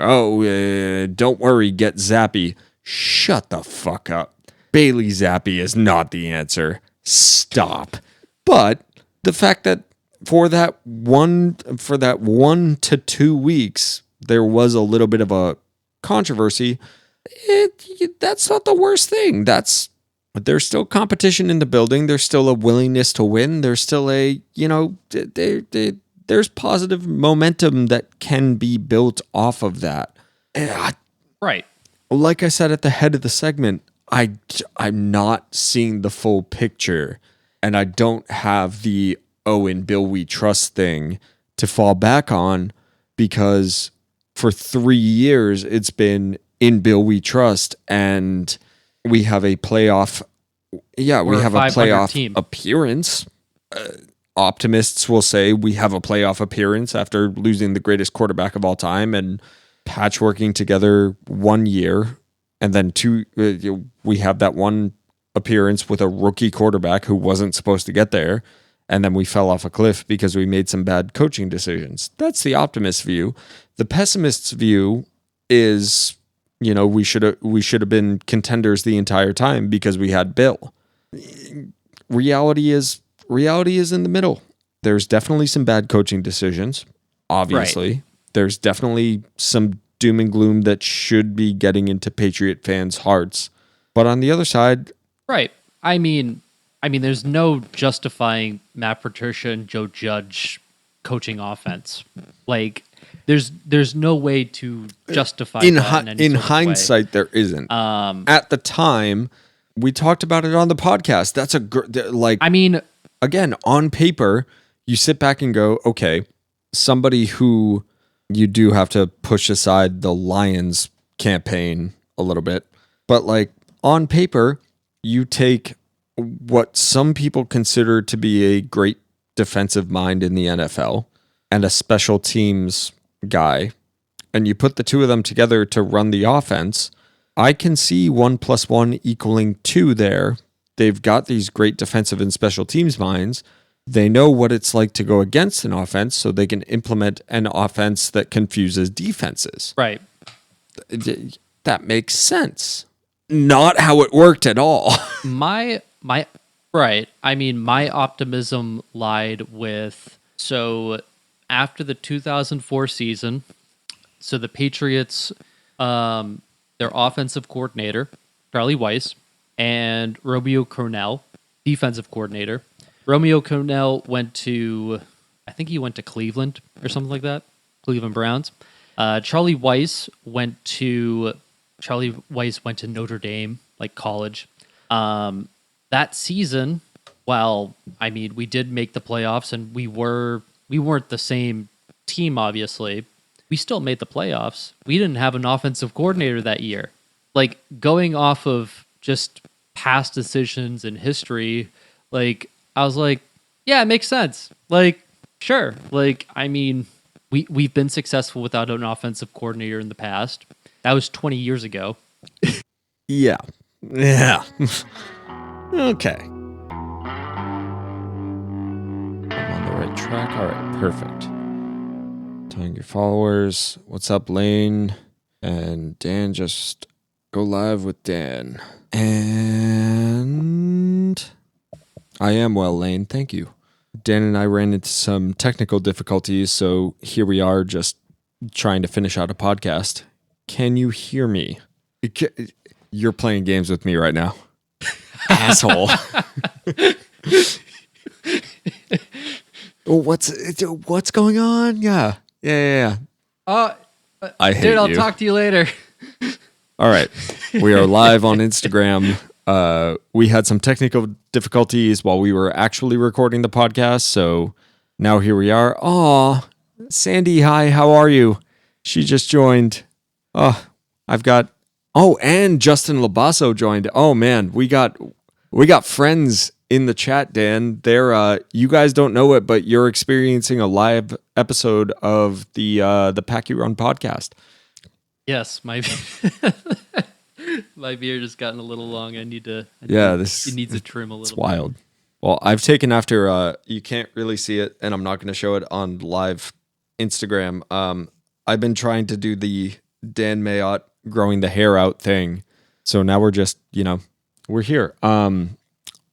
don't worry, get Zappy. Shut the fuck up. Bailey Zappy is not the answer. Stop. But the fact that for that 1 to 2 weeks, there was a little bit of a controversy. That's not the worst thing. But there's still competition in the building. There's still a willingness to win. There's still there's positive momentum that can be built off of that. Right. Like I said at the head of the segment, I'm not seeing the full picture, and I don't have the in Bill we trust thing to fall back on, because for 3 years it's been in Bill we trust, and we have a playoff. Yeah, we have a playoff team appearance. Optimists will say we have a playoff appearance after losing the greatest quarterback of all time and patchworking together 1 year, and then we have that one appearance with a rookie quarterback who wasn't supposed to get there. And then we fell off a cliff because we made some bad coaching decisions. That's the optimist view. The pessimist's view is, we should have been contenders the entire time because we had Bill. Reality is in the middle. There's definitely some bad coaching decisions. Obviously, right. There's definitely some doom and gloom that should be getting into Patriot fans' hearts. But on the other side, right. I mean, there's no justifying Matt Patricia and Joe Judge coaching offense. Like, there's no way to justify that in hindsight way. There isn't. At the time, we talked about it on the podcast. That's again, on paper, you sit back and go, okay, somebody who you do have to push aside the Lions campaign a little bit, but like on paper, you take what some people consider to be a great defensive mind in the NFL and a special teams guy, and you put the two of them together to run the offense. I can see 1 + 1 equaling 2 there. They've got these great defensive and special teams minds. They know what it's like to go against an offense, so they can implement an offense that confuses defenses. Right. That makes sense. Not how it worked at all. Right. I mean, my optimism lied with, after the 2004 season, so the Patriots, their offensive coordinator, Charlie Weiss, and Romeo Cornell, defensive coordinator. Romeo Cornell went to, I think he went to Cleveland or something like that, Cleveland Browns. Charlie Weiss went to Notre Dame, like college. That season, well, I mean, we did make the playoffs, and we weren't the same team, obviously. We still made the playoffs. We didn't have an offensive coordinator that year. Like, going off of just past decisions and history, like, I was like, yeah, it makes sense. Like, sure. Like, I mean, we've been successful without an offensive coordinator in the past. That was 20 years ago. Yeah. Okay. I'm on the right track. All right, perfect. Telling your followers, what's up, Lane? And Dan, just go live with Dan. And I am well, Lane. Thank you. Dan and I ran into some technical difficulties, so here we are just trying to finish out a podcast. Can you hear me? You're playing games with me right now. Asshole. What's going on? Yeah. I hate Dude, I'll you. talk to you later. All right. We are live on Instagram. We had some technical difficulties while we were actually recording the podcast, so now here we are. Aw, Sandy, hi, how are you? She just joined. And Justin Labasso joined. Oh man, we got friends in the chat, Dan. They're you guys don't know it, but you're experiencing a live episode of the Pack You Run podcast. Yes, my my beard has gotten a little long. It needs a trim a little. It's wild. Well, I've taken after. You can't really see it, and I'm not going to show it on live Instagram. I've been trying to do the Dan Mayotte growing the hair out thing, so now we're just we're here.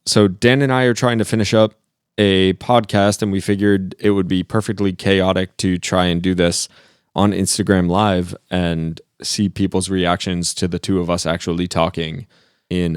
So Dan and I are trying to finish up a podcast, and we figured it would be perfectly chaotic to try and do this on Instagram Live and see people's reactions to the two of us actually talking in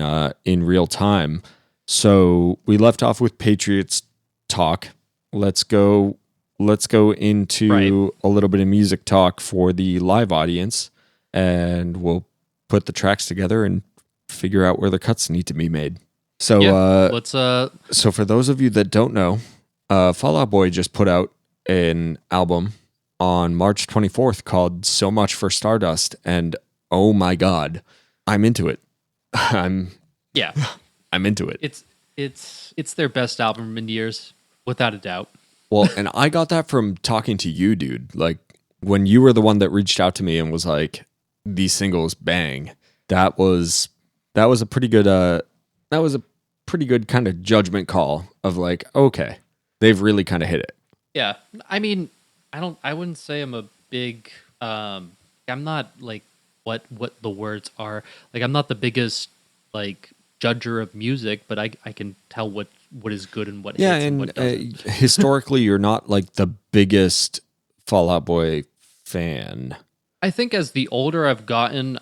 real time. So we left off with Patriots talk. Let's go into a little bit of music talk for the live audience, and we'll put the tracks together and figure out where the cuts need to be made. So let's So for those of you that don't know, Fall Out Boy just put out an album on March 24th called So Much for Stardust, and oh my god, I'm into it. I'm into it. It's their best album in years, without a doubt. Well, and I got that from talking to you, dude. Like, when you were the one that reached out to me and was like, these singles bang. That was a pretty good kind of judgment call of like, okay, they've really kind of hit it. Yeah. I mean, I wouldn't say I'm a big I'm not like what the words are. Like, I'm not the biggest like judger of music, but I can tell what is good and what hits and what doesn't. Historically, you're not like the biggest Fall Out Boy fan. I think as the older I've gotten,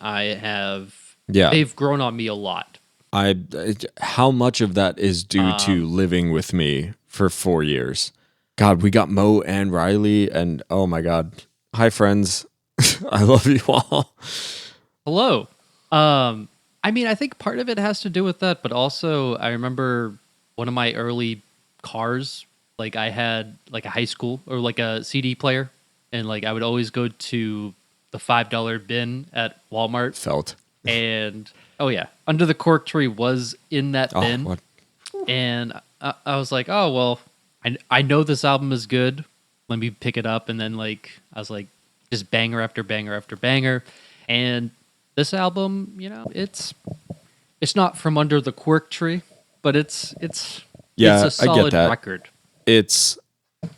they've grown on me a lot. How much of that is due to living with me for 4 years? God, we got Mo and Riley, and oh my God. Hi, friends. I love you all. Hello. I mean, I think part of it has to do with that, but also I remember one of my early cars, like I had like a high school or like a CD player, and like I would always go to the $5 bin at Walmart. Felt. And oh yeah, Under the Cork Tree was in that bin. What? And I was like, oh well, I know this album is good. Let me pick it up. And then like I was like, just banger after banger after banger. And this album, it's not from Under the Cork Tree, but it's a solid I get that. record.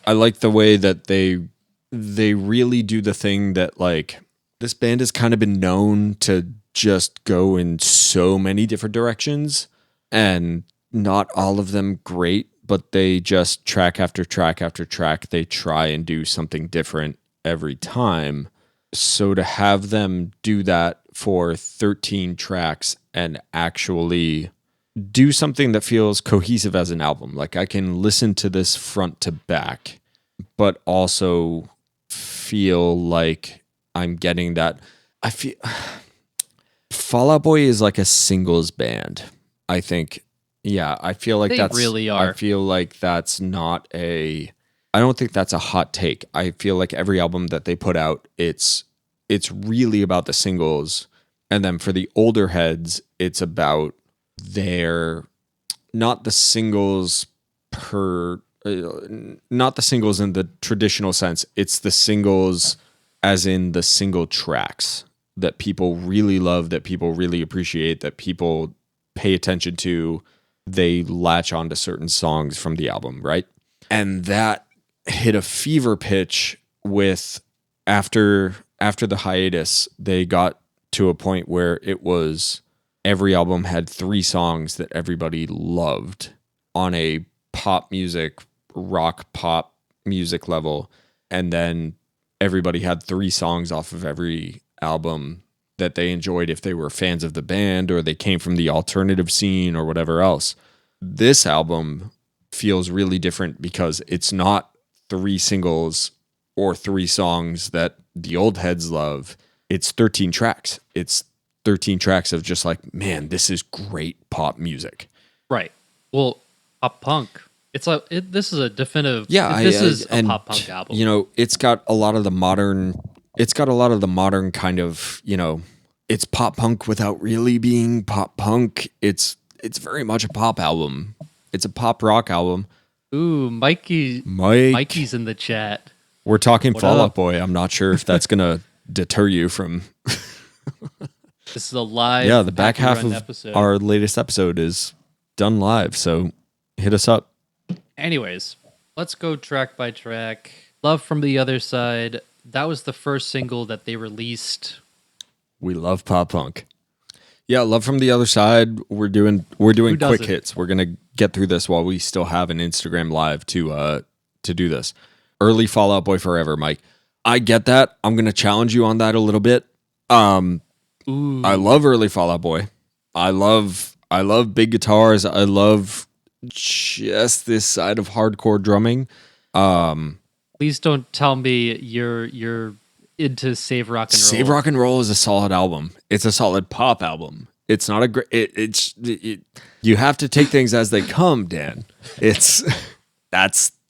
I like the way that they really do the thing that like this band has kind of been known to just go in so many different directions, and not all of them great, but they just track after track after track, they try and do something different every time. So to have them do that for 13 tracks and actually do something that feels cohesive as an album. Like I can listen to this front to back, but also feel like I'm getting that. I feel Fall Out Boy is like a singles band. I think, yeah, I feel like They that's really are. I feel like that's not a. I don't think that's a hot take. I feel like every album that they put out, it's really about the singles, and then for the older heads, it's about their not the singles per not the singles in the traditional sense. It's the singles as in the single tracks that people really love, that people really appreciate, that people pay attention to. They latch onto certain songs from the album, right? And that hit a fever pitch with after the hiatus, they got to a point where it was every album had 3 songs that everybody loved on a pop music, rock pop music level. And then everybody had 3 songs off of every album that they enjoyed if they were fans of the band or they came from the alternative scene or whatever else. This album feels really different because it's not 3 singles or 3 songs that the old heads love. It's 13 tracks. It's 13 tracks of just like, man, this is great pop music. Right. Well, pop punk. This is a definitive. Yeah, this is a pop punk album. You know, it's got a lot of the modern. It's got a lot of the modern kind of. You know, it's pop punk without really being pop punk. It's very much a pop album. It's a pop rock album. Ooh, Mikey's in the chat. We're talking What Fall up? Out Boy. I'm not sure if that's gonna deter you from. This is a live. Yeah, the back half Run of episode. our latest episode is done live, so hit us up. Anyways, let's go track by track. Love from the Other Side. That was the first single that they released. We love pop punk. Yeah, Love from the Other Side. We're doing quick doesn't? hits. We're gonna get through this while we still have an Instagram live to do this. Early Fall Out Boy Forever, Mike. I get that. I'm gonna challenge you on that a little bit. Ooh, I love early Fall Out Boy. I love big guitars. I love just this side of hardcore drumming. please don't tell me you're into Save Rock and Roll. Save Rock and Roll is a solid album. It's a solid pop album. It's not a great. You have to take things as they come, Dan. That's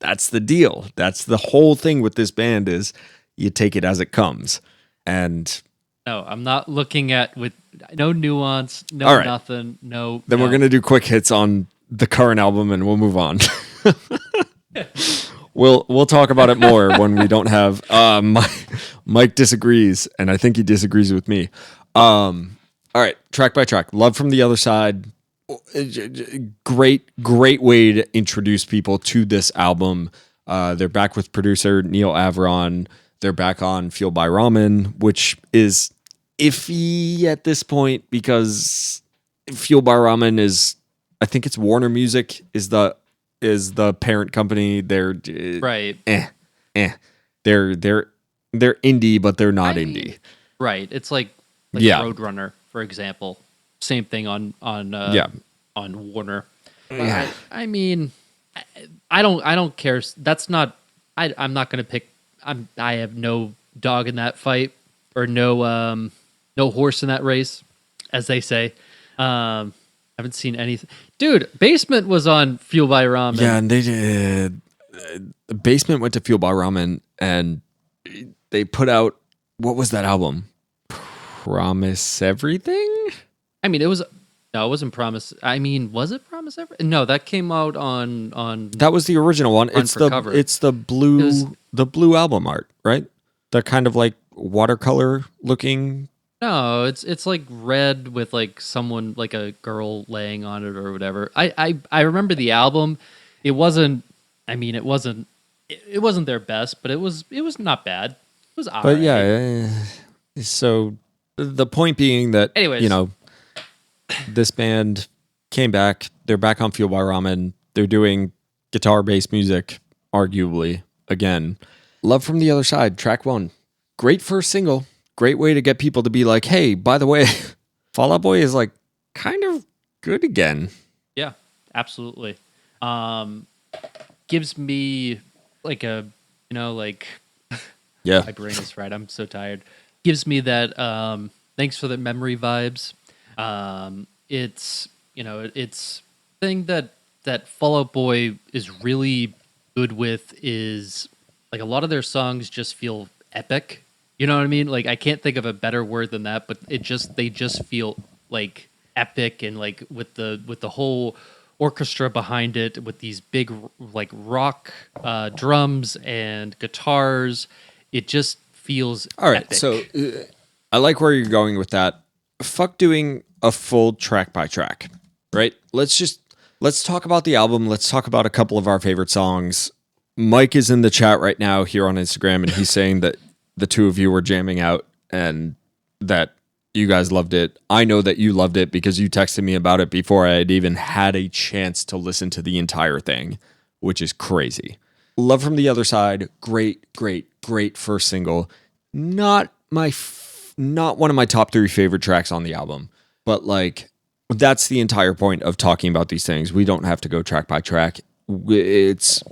the deal. That's the whole thing with this band is you take it as it comes. And No, I'm not looking at with no nuance, no All right. nothing, no. then no. we're gonna do quick hits on the current album, and we'll move on. We'll talk about it more when we don't have. Mike disagrees, and I think he disagrees with me. All right, track by track. Love from the Other Side. Great way to introduce people to this album. They're back with producer Neil Avron. They're back on Fueled by Ramen, which is iffy at this point because Fueled by Ramen is, I think it's Warner Music is the parent company. They're right. They're indie, but they're not indie. Right. It's like Yeah. Roadrunner, for example. Same thing on Warner. Yeah. I mean, I don't care. That's not. I'm not going to pick. I have no dog in that fight or no horse in that race, as they say. Haven't seen anything. Dude, Basement was on Fuel by Ramen. Yeah, and they did. Basement went to Fueled by Ramen, and they put out, what was that album? Promise Everything? I mean, it wasn't Promise. I mean, was it Promise Everything? No, that came out on. That was the original one. Run It's for the Cover. it's the blue It was- the blue album art, right? The kind of like watercolor looking. No, it's like red with like someone like a girl laying on it or whatever. I remember the album. It wasn't. I mean, it wasn't their best, but it was not bad. It was alright. But yeah, so the point being that Anyways. you know, this band came back. They're back on Fueled by Ramen. They're doing guitar-based music, arguably again. Love from the Other Side, track 1. Great first single. Great way to get people to be like, hey, by the way, Fall Out Boy is like kind of good again. absolutely. Um, gives me like a, like Yeah. my brain is fried. I'm so tired. Gives me that thanks for the memory vibes. It's it's thing that Fall Out Boy is really good with is like a lot of their songs just feel epic. You know what I mean? Like I can't think of a better word than that, but they just feel like epic and like with the whole orchestra behind it with these big like rock drums and guitars. It just feels All right. epic. So I like where you're going with that. Fuck doing a full track by track, right? Let's talk about the album. Let's talk about a couple of our favorite songs. Mike is in the chat right now here on Instagram, and he's saying that the two of you were jamming out and that you guys loved it. I know that you loved it because you texted me about it before I had even had a chance to listen to the entire thing, which is crazy. Love from the Other Side, great, great, great first single. Not not one of my top 3 favorite tracks on the album, but like that's the entire point of talking about these things. We don't have to go track by track. It's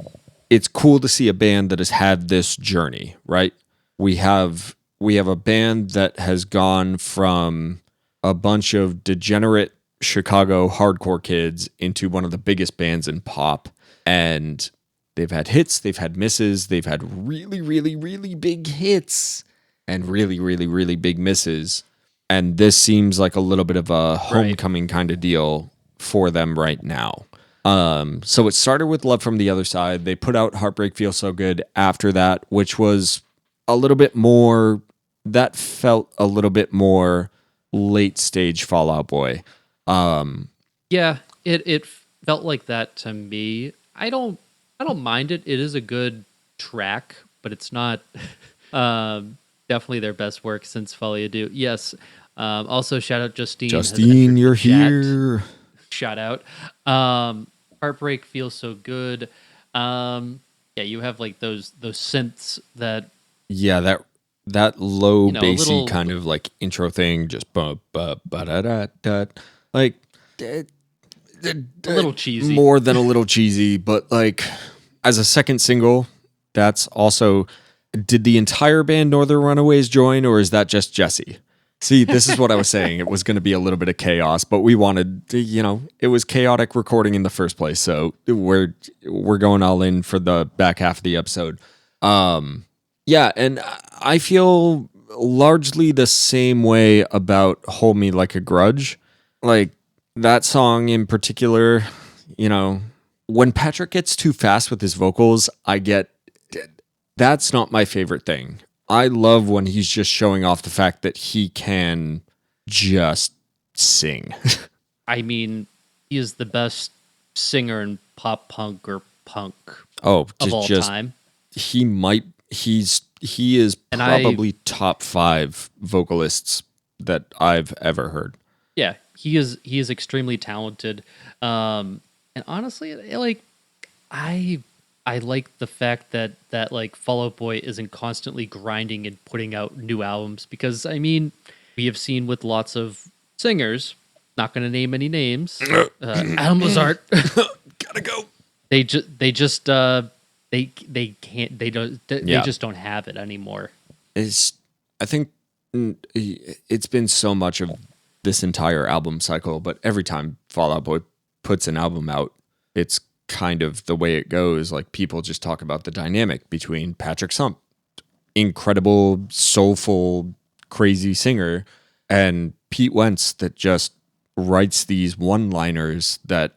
cool to see a band that has had this journey, right? We have a band that has gone from a bunch of degenerate Chicago hardcore kids into one of the biggest bands in pop, and they've had hits, they've had misses, they've had really, really, really big hits and really, really, really big misses. And this seems like a little bit of a homecoming kind of deal for them right now. So it started with Love from the Other Side. They put out Heartbreak Feels So Good after that, which was a little bit more, that felt a little bit more late stage Fall Out Boy. Yeah, it felt like that to me. I don't mind it. It is a good track, but it's not definitely their best work since Folie à Deux. Yes. Also, shout out Justine. Justine, you're here. Shout out. Heartbreak Feels So Good. Yeah, you have like those synths that. Yeah, that low bassy little, kind of like intro thing, just ba ba ba da da da, like a little cheesy. More than a little cheesy, but like as a second single, that's also. Did the entire band Northern Runaways join, or is that just Jesse? See, this is what I was saying. It was going to be a little bit of chaos, but we wanted, it was chaotic recording in the first place, so we're going all in for the back half of the episode. Yeah, and I feel largely the same way about Hold Me Like a Grudge. Like that song in particular, when Patrick gets too fast with his vocals, that's not my favorite thing. I love when he's just showing off the fact that he can just sing. I mean, he is the best singer in pop punk or punk of all time. He is probably top 5 vocalists that I've ever heard. Yeah, he is extremely talented. And honestly, I like the fact that like Fall Out Boy isn't constantly grinding and putting out new albums, because I mean, we have seen with lots of singers, not going to name any names, Adam Lazard, gotta go. They just don't have it anymore. I think it's been so much of this entire album cycle, but every time Fall Out Boy puts an album out, it's kind of the way it goes. Like people just talk about the dynamic between Patrick Stump, incredible, soulful, crazy singer, and Pete Wentz that just writes these one-liners that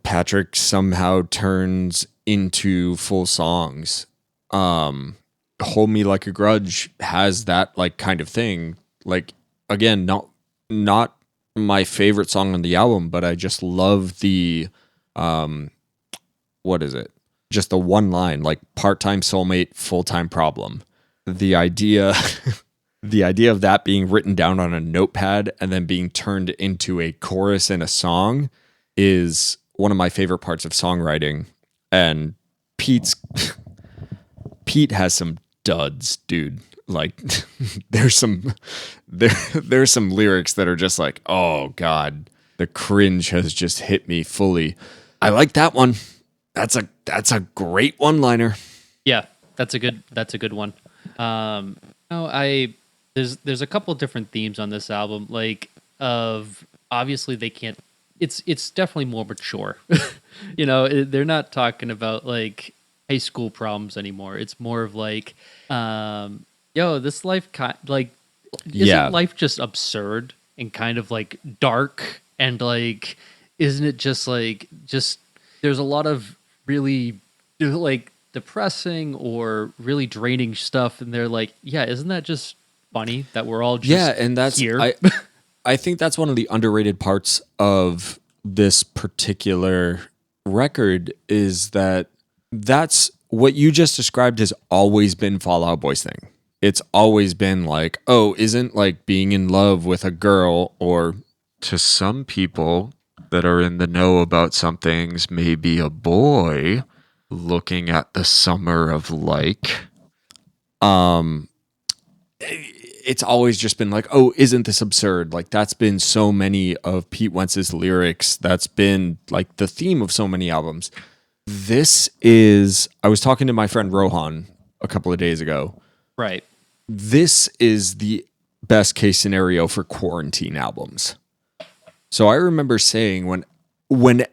Patrick somehow turns into full songs. Hold Me Like a Grudge has that like kind of thing. Like again, not my favorite song on the album, but I just love the what is it? Just the one line, like part-time soulmate, full-time problem. The idea of that being written down on a notepad and then being turned into a chorus in a song is one of my favorite parts of songwriting. And Pete has some duds, dude. Like there's some lyrics that are just like, oh God, the cringe has just hit me fully. I like that one. That's a great one-liner. Yeah, that's a good one. No, there's a couple different themes on this album. Like, of obviously they can't. It's definitely more mature. They're not talking about like high school problems anymore. It's more of like, this life like, Yeah. isn't life just absurd and kind of like dark and like, isn't it just like there's a lot of really like depressing or really draining stuff, and they're like, yeah, isn't that just funny that we're all just And that's here? I think that's one of the underrated parts of this particular record is that's what you just described has always been Fall Out Boy's thing. It's always been like, oh, isn't like being in love with a girl, or to some people that are in the know about some things, maybe a boy looking at the summer of like. It's always just been like, oh, isn't this absurd? Like, that's been so many of Pete Wentz's lyrics. That's been like the theme of so many albums. I was talking to my friend Rohan a couple of days ago. Right. This is the best case scenario for quarantine albums. So I remember saying when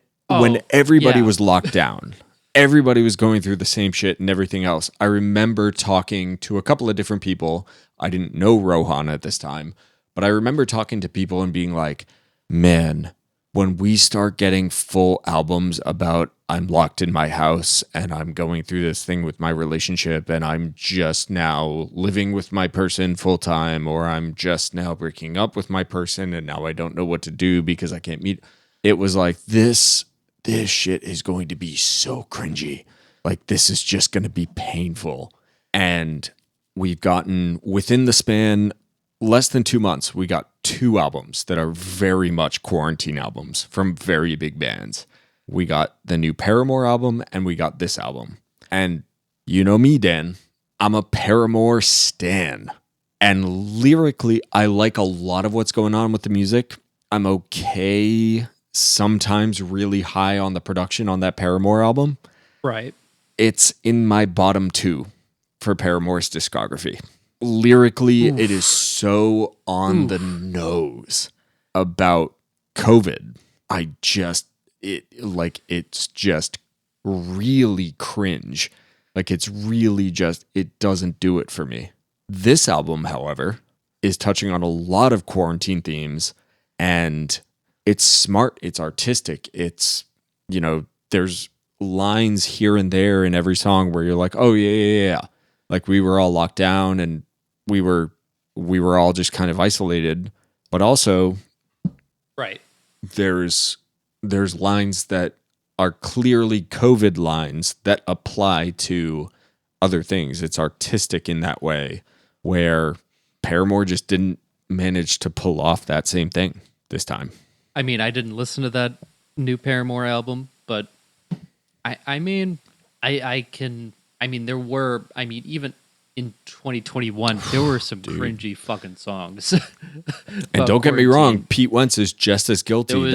everybody was locked down, everybody was going through the same shit and everything else. I remember talking to a couple of different people. I didn't know Rohan at this time, but I remember talking to people and being like, man, when we start getting full albums about I'm locked in my house and I'm going through this thing with my relationship and I'm just now living with my person full time, or I'm just now breaking up with my person and now I don't know what to do because I can't meet. It was like, this shit is going to be so cringy. Like, this is just going to be painful. And we've gotten, within the span less than 2 months, we got 2 albums that are very much quarantine albums from very big bands. We got the new Paramore album and we got this album. And you know me, Dan, I'm a Paramore stan. And lyrically, I like a lot of what's going on with the music. I'm okay, sometimes really high on the production on that Paramore album. Right. It's in my bottom 2 for Paramore's discography. Lyrically, it is so on the nose about COVID. It's just really cringe. Like, it's really just, it doesn't do it for me. This album, however, is touching on a lot of quarantine themes, and it's smart, it's artistic, it's, there's lines here and there in every song where you're like, oh yeah. Like, we were all locked down and we were all just kind of isolated, but also right. There's lines that are clearly COVID lines that apply to other things. It's artistic in that way, where Paramore just didn't manage to pull off that same thing this time. I mean, I didn't listen to that new Paramore album, but even in 2021, there were some cringy fucking songs. And don't get me wrong, Pete Wentz is just as guilty.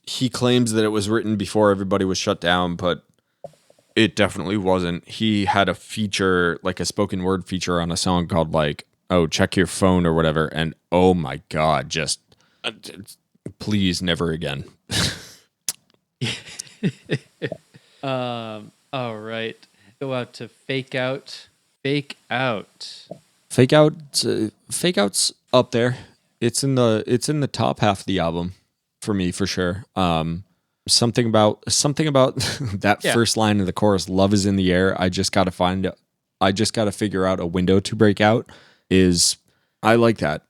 He claims that it was written before everybody was shut down, but it definitely wasn't. He had a feature, like a spoken word feature on a song called like, oh, check your phone or whatever. And oh my God, just please never again. All right. Go out to Fake Out. Fake Out. Fake Out's up there. It's in the top half of the album for me, for sure. Something about that first line of the chorus, "Love is in the air. I just got to figure out a window to break out." I like that.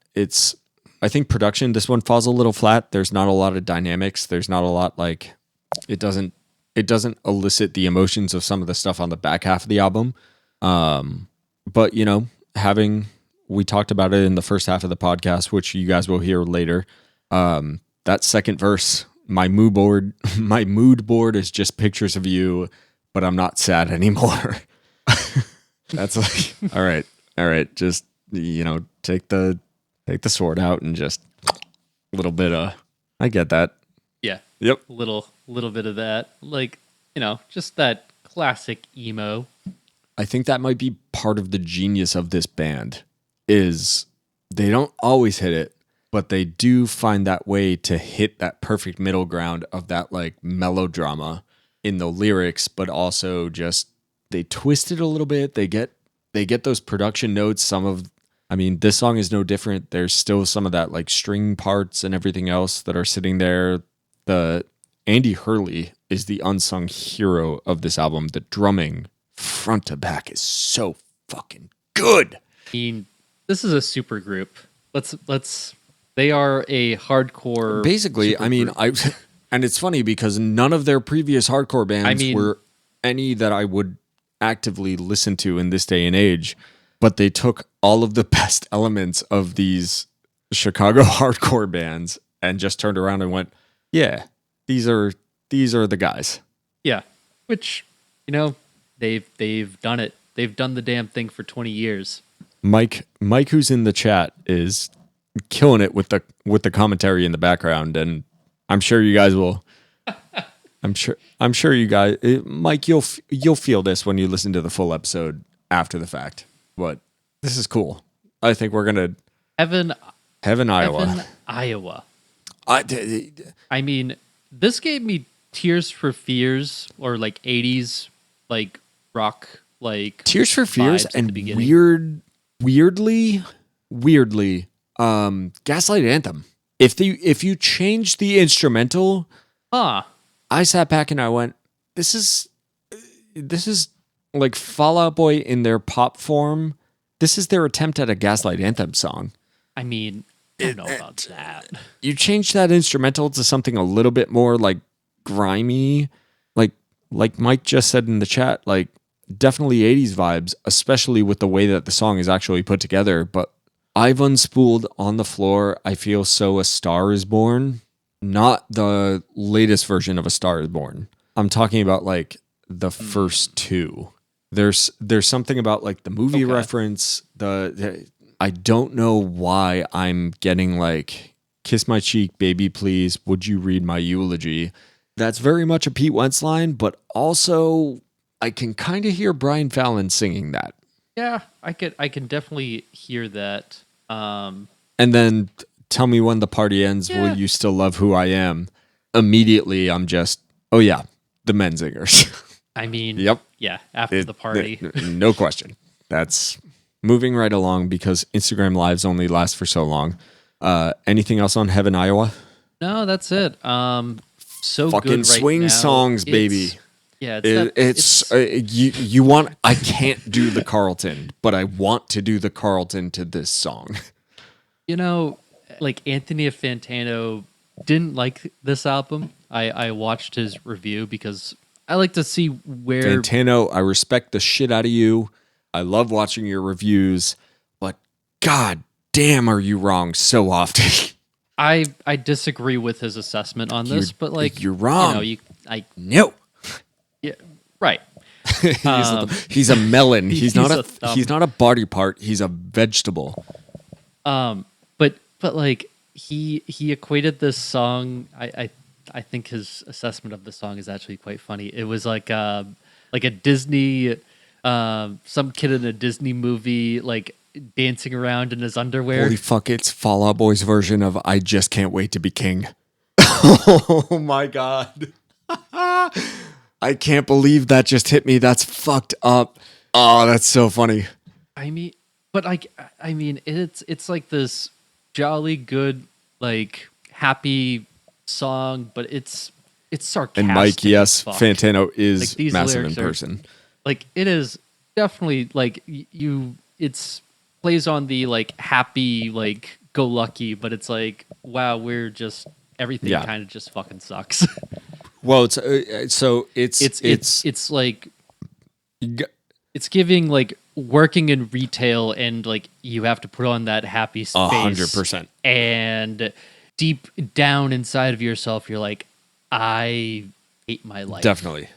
I think production, this one falls a little flat. There's not a lot of dynamics. There's not a lot, like, it doesn't elicit the emotions of some of the stuff on the back half of the album. But we talked about it in the first half of the podcast, which you guys will hear later. That second verse, my mood board is just pictures of you, but I'm not sad anymore. That's like, all right. Just, take the sword out and just a little bit I get that. Yeah. Yep. Little little bit of that. Like, just that classic emo. I think that might be part of the genius of this band is they don't always hit it, but they do find that way to hit that perfect middle ground of that like melodrama in the lyrics, but also just they twist it a little bit. They get those production notes. This song is no different. There's still some of that like string parts and everything else that are sitting there. The Andy Hurley is the unsung hero of this album. The drumming front to back is so fucking good. I mean, this is a super group. They are a hardcore. Basically, and it's funny because none of their previous hardcore bands were any that I would actively listen to in this day and age, but they took all of the best elements of these Chicago hardcore bands and just turned around and went, yeah, these are the guys. Yeah. Which, they've done it. They've done the damn thing for 20 years. Mike, who's in the chat, is killing it with the commentary in the background, and I'm sure you guys will. I'm sure you guys, Mike, you'll feel this when you listen to the full episode after the fact. But this is cool. I think we're gonna Heaven, Iowa. Iowa. This gave me Tears for Fears or like 80s like rock like Tears for Fears and weirdly Gaslight Anthem. If you change the instrumental, I sat back and I went, this is like Fall Out Boy in their pop form. This is their attempt at a Gaslight Anthem song. I don't know about that. You change that instrumental to something a little bit more like grimy, like Mike just said in the chat, like definitely 80s vibes, especially with the way that the song is actually put together. But I've unspooled On the Floor, I Feel So, A Star Is Born, not the latest version of A Star Is Born. I'm talking about like the first two. There's something about like the movie reference, I don't know why I'm getting like Kiss My Cheek, Baby Please, Would You Read My Eulogy? That's very much a Pete Wentz line, but also I can kind of hear Brian Fallon singing that. Yeah, I can definitely hear that. And then Tell Me When the Party Ends, Will You Still Love Who I Am? Immediately I'm just, oh yeah, the Menzingers. Yep. Yeah, after the party. No question. That's moving right along because Instagram Lives only last for so long. Anything else on Heaven, Iowa? No, that's it. So fucking good right swing now. songs, baby. You want. I can't do the Carlton, but I want to do the Carlton to this song. Like Anthony Fantano didn't like this album. I watched his review because I like to see where Fantano. I respect the shit out of you. I love watching your reviews, but god damn, are you wrong so often? I disagree with his assessment on this, but like you're wrong. No. Yeah, right. He's a melon. He's not a body part. He's a vegetable. But like he equated this song. I think his assessment of the song is actually quite funny. It was like a Disney, some kid in a Disney movie like dancing around in his underwear. Holy fuck! It's Fall Out Boy's version of "I Just Can't Wait to Be King." Oh my god! I can't believe that just hit me. That's fucked up. Oh, that's so funny. It's like this jolly good, like happy song, but it's sarcastic. And Mike, yes, Fantano is like, massive in person. Like it is definitely like it's plays on the like happy, like go lucky, but it's like, wow, we're just everything kind of just fucking sucks. Well, it's like it's giving like working in retail and like you have to put on that happy face 100%, and deep down inside of yourself you're like, I hate my life. Definitely.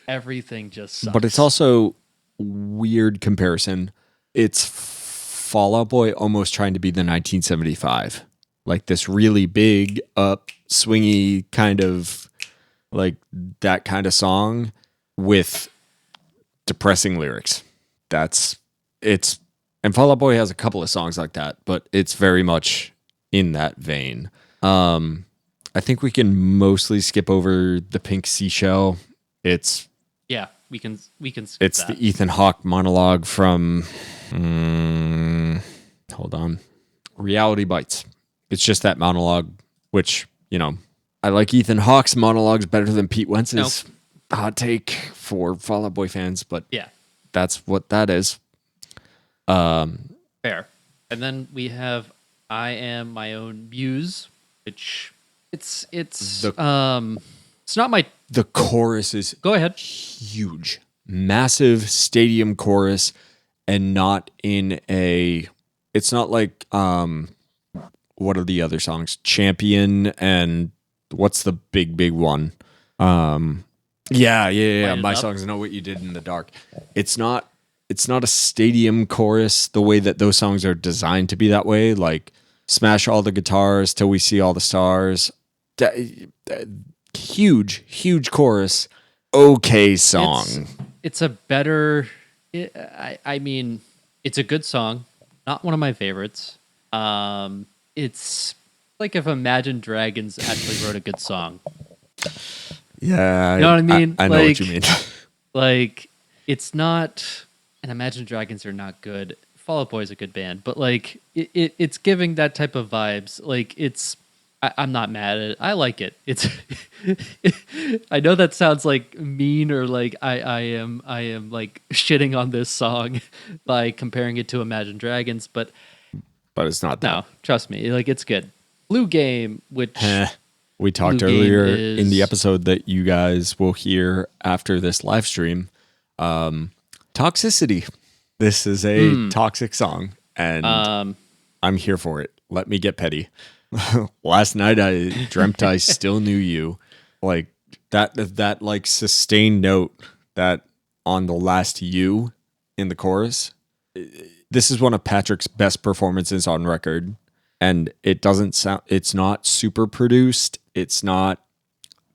Everything just sucks. But it's also weird comparison. It's Fall Out Boy almost trying to be the 1975, like this really big up swingy kind of Like that kind of song with depressing lyrics. And Fall Out Boy has a couple of songs like that, but it's very much in that vein. I think we can mostly skip over the Pink Seashell. Yeah, we can skip It's that. the Ethan Hawke monologue from hold on. Reality Bites. It's just that monologue, which, I like Ethan Hawke's monologues better than Pete Wentz's. Hot take for Fall Out Boy fans, but Yeah, that's what that is. fair. And then we have I Am My Own Muse, which it's not my. The chorus is Go ahead. huge, massive stadium chorus, and not in a. It's not like what are the other songs? Champion and what's the big one? Yeah. Light It My Up. songs know what you did in the dark. It's not a stadium chorus the way that those songs are designed to be that way. Like smash all the guitars till we see all the stars. Huge chorus. Okay song. It's a better. I mean, it's a good song. Not one of my favorites. It's like if Imagine Dragons actually wrote a good song. Yeah. You know what I mean? I know what you mean. Like, it's not. And Imagine Dragons are not good. Fall Out Boy is a good band, but like, it's giving that type of vibes. Like, I'm not mad at it. I like it. It's. I know that sounds like mean or like I am like shitting on this song by comparing it to Imagine Dragons, but it's not that. no, trust me, like it's good. Blue Game, which We talked Blue Game earlier in the is- episode that you guys will hear after this live stream. Toxicity. This is a toxic song, and I'm here for it. Let me get petty. Last night I dreamt I still knew you. Like that like sustained note that on the last you in the chorus. This is one of Patrick's best performances on record, and it not super produced. It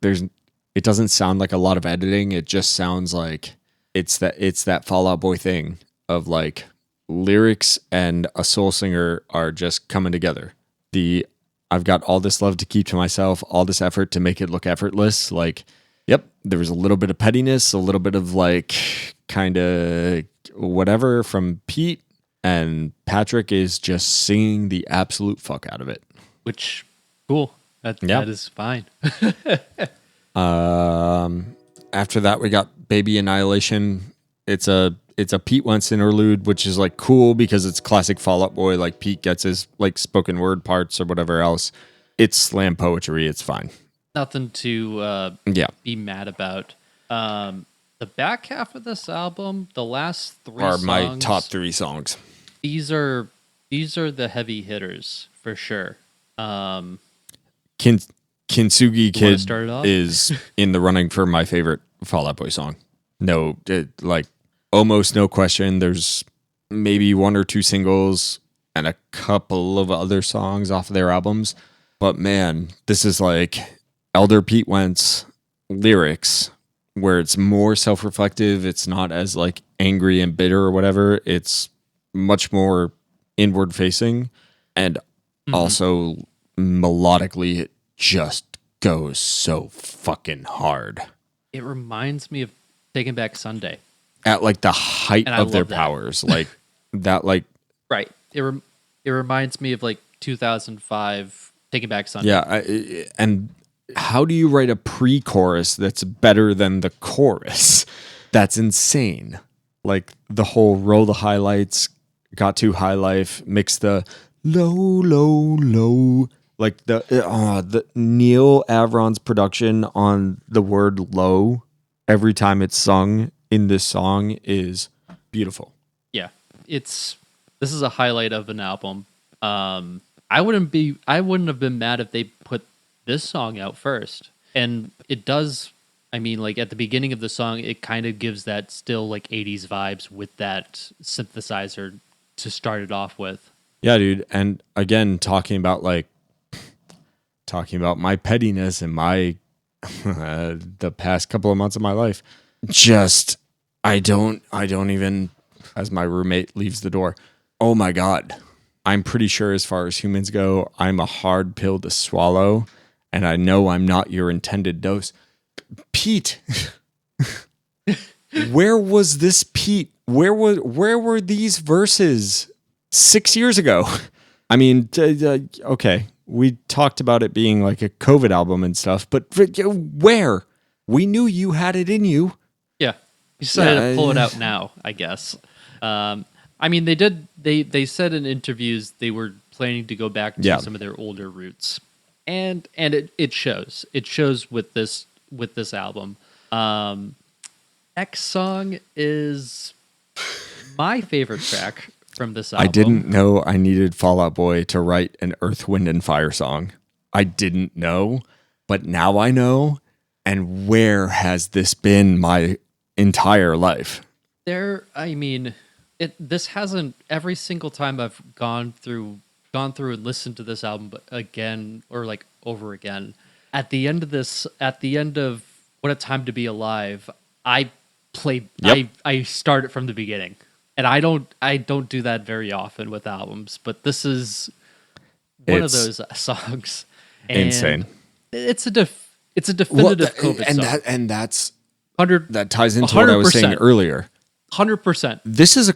doesn't sound like a lot of editing. It just sounds like it's that Fall Out Boy thing of like lyrics and a soul singer are just coming together. I've got all this love to keep to myself, all this effort to make it look effortless. Like, yep, there was a little bit of pettiness, a little bit of like kind of whatever from Pete, and Patrick is just singing the absolute fuck out of it. which cool. That is fine. After that, we got Baby Annihilation. It's a Pete Wentz interlude, which is like cool because it's classic Fall Out Boy. Like Pete gets his like spoken word parts or whatever else. It's slam poetry. It's fine. Nothing to be mad about. The back half of this album, the last three Are songs, my top 3 songs. These are the heavy hitters for sure. Kintsugi wanna Kid start it off? is in the running for my favorite Fall Out Boy song. No, like almost no question. There's maybe 1 or 2 singles and a couple of other songs off of their albums. But man, this is like Elder Pete Wentz lyrics where it's more self-reflective. It's not as like angry and bitter or whatever. It's much more inward facing, and also melodically it just goes so fucking hard It reminds me of Taking Back Sunday. at like the height And I of their love that. powers. Like that, like, Right. It reminds me of like 2005 Taking Back Sunday. yeah. And how do you write a pre-chorus that's better than the chorus? That's insane. Like the whole roll the highlights, got to high life, mix the low. Like the Neil Avron's production on the word low every time it's sung in this song is beautiful. Yeah. This is a highlight of an album. I wouldn't have been mad if they put this song out first. And it does, I mean, like at the beginning of the song, it kind of gives that still like 80s vibes with that synthesizer to start it off with. Yeah, dude. And again, talking about my pettiness and my the past couple of months of my life. Just I don't even, as my roommate leaves the door. Oh my God. I'm pretty sure as far as humans go, I'm a hard pill to swallow, and I know I'm not your intended dose. Pete. Where was this Pete? Where were these verses 6 years ago? I mean, okay, we talked about it being like a COVID album and stuff, but where? We knew you had it in you. Yeah, you decided to pull it out now, I guess. I mean, they said in interviews they were planning to go back to some of their older roots, and it shows. It shows with this album. Next song is my favorite track from this album. I didn't know I needed Fall Out Boy to write an Earth, Wind, and Fire song. I didn't know, but now I know. And where has this been my entire life? I mean, this hasn't, every single time I've gone through and listened to this album but again, or like over again, at the end of What a Time to Be Alive, I start it from the beginning. And I don't do that very often with albums, but this is one of those songs. And insane. It's a definitive COVID song. That ties into what I was saying earlier. 100%. This is a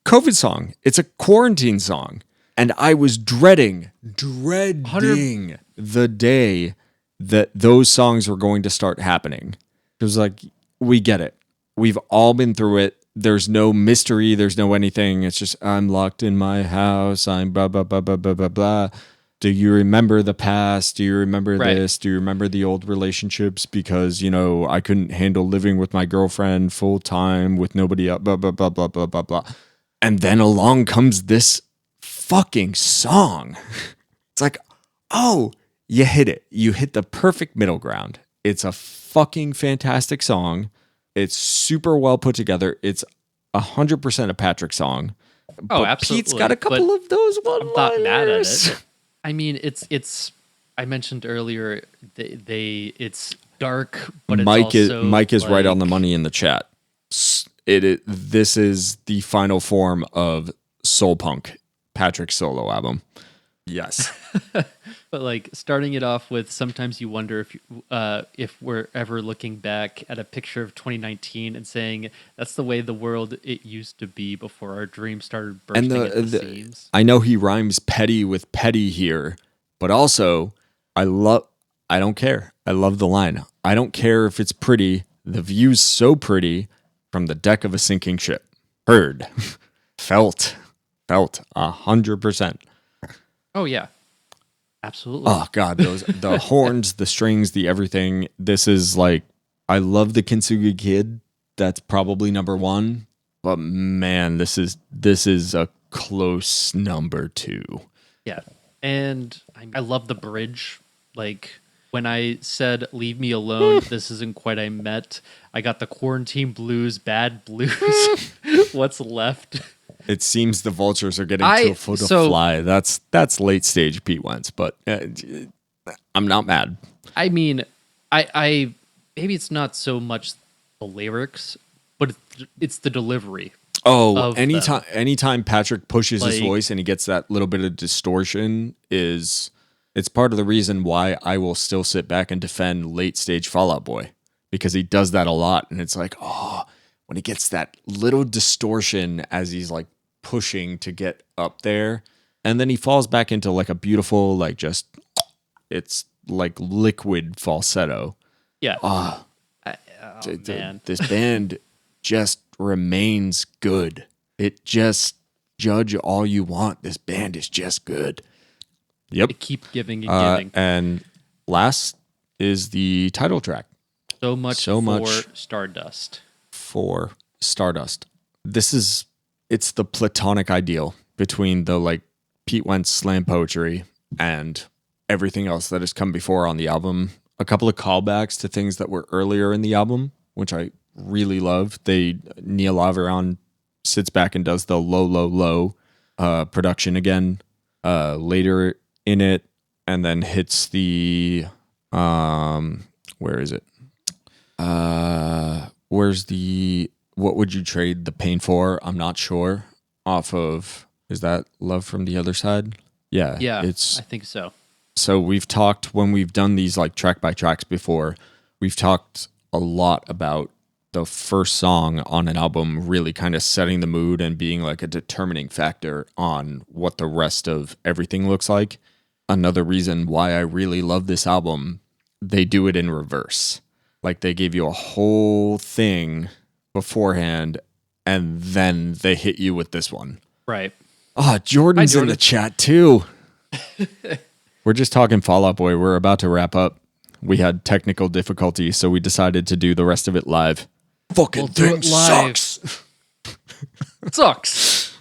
COVID song. It's a quarantine song, and I was dreading the day that those songs were going to start happening. It was like, we get it. We've all been through it. There's no mystery. There's no anything. It's just, I'm locked in my house. I'm blah, blah, blah, blah, blah, blah, blah. Do you remember the past? Do you remember this? Do you remember the old relationships? Because, I couldn't handle living with my girlfriend full time with nobody else, blah, blah, blah, blah, blah, blah, blah. And then along comes this fucking song. It's like, oh, you hit it. You hit the perfect middle ground. It's a fucking fantastic song. It's super well put together. It's 100% a Patrick song. Oh, absolutely. Pete's got a couple of those one-liners. I'm not mad at it. I mean, it's. I mentioned earlier, it's dark, but it's also Mike is right on the money in the chat. This is the final form of soul punk, Patrick's solo album. Yes. But like starting it off with, sometimes you wonder if we're ever looking back at a picture of 2019 and saying that's the way the world it used to be before our dreams started bursting at the seams. I know he rhymes petty with petty here, but also I don't care. I love the line. I don't care if it's pretty. The view's so pretty from the deck of a sinking ship. Heard, felt 100%. Oh yeah. Absolutely. Oh God, the horns, the strings, the everything. This is like, I love the Kintsugi Kid. That's probably number one. But man, this is a close number two. Yeah, and I love the bridge. Like when I said "Leave me alone," this isn't quite I met. I got the quarantine blues, bad blues. What's left? It seems the vultures are getting too full to fly. That's late stage Pete Wentz, but I'm not mad. I mean, I maybe it's not so much the lyrics, but it's the delivery. Oh, anytime Patrick pushes his voice and he gets that little bit of distortion, it's part of the reason why I will still sit back and defend late stage Fall Out Boy, because he does that a lot, and it's like, oh, when he gets that little distortion as he's like pushing to get up there, and then he falls back into like a beautiful, like just, it's like liquid falsetto. Yeah. Man. This band just remains good. It just, judge all you want. This band is just good. Yep. They keep giving and giving. And last is the title track. So much for Stardust. For Stardust. It's the platonic ideal between the like Pete Wentz slam poetry and everything else that has come before on the album. A couple of callbacks to things that were earlier in the album, which I really love. Neil Aviron sits back and does the low, low, low production again later in it, and then hits the Where is it? Where's the what would you trade the pain for? I'm not sure. Off of, is that Love from the Other Side? Yeah. Yeah, It's I think so. so we've talked when we've done these like track by tracks before, we've talked a lot about the first song on an album really kind of setting the mood and being like a determining factor on what the rest of everything looks like. Another reason why I really love this album, they do it in reverse. Like they give you a whole thing beforehand and then they hit you with this one. Right. Ah, Jordan's Hi, in the Jordan. chat too. We're just talking Fall Out Boy. We're about to wrap up. We had technical difficulties, so we decided to do the rest of it live. Fucking We'll do thing it live. sucks. Sucks.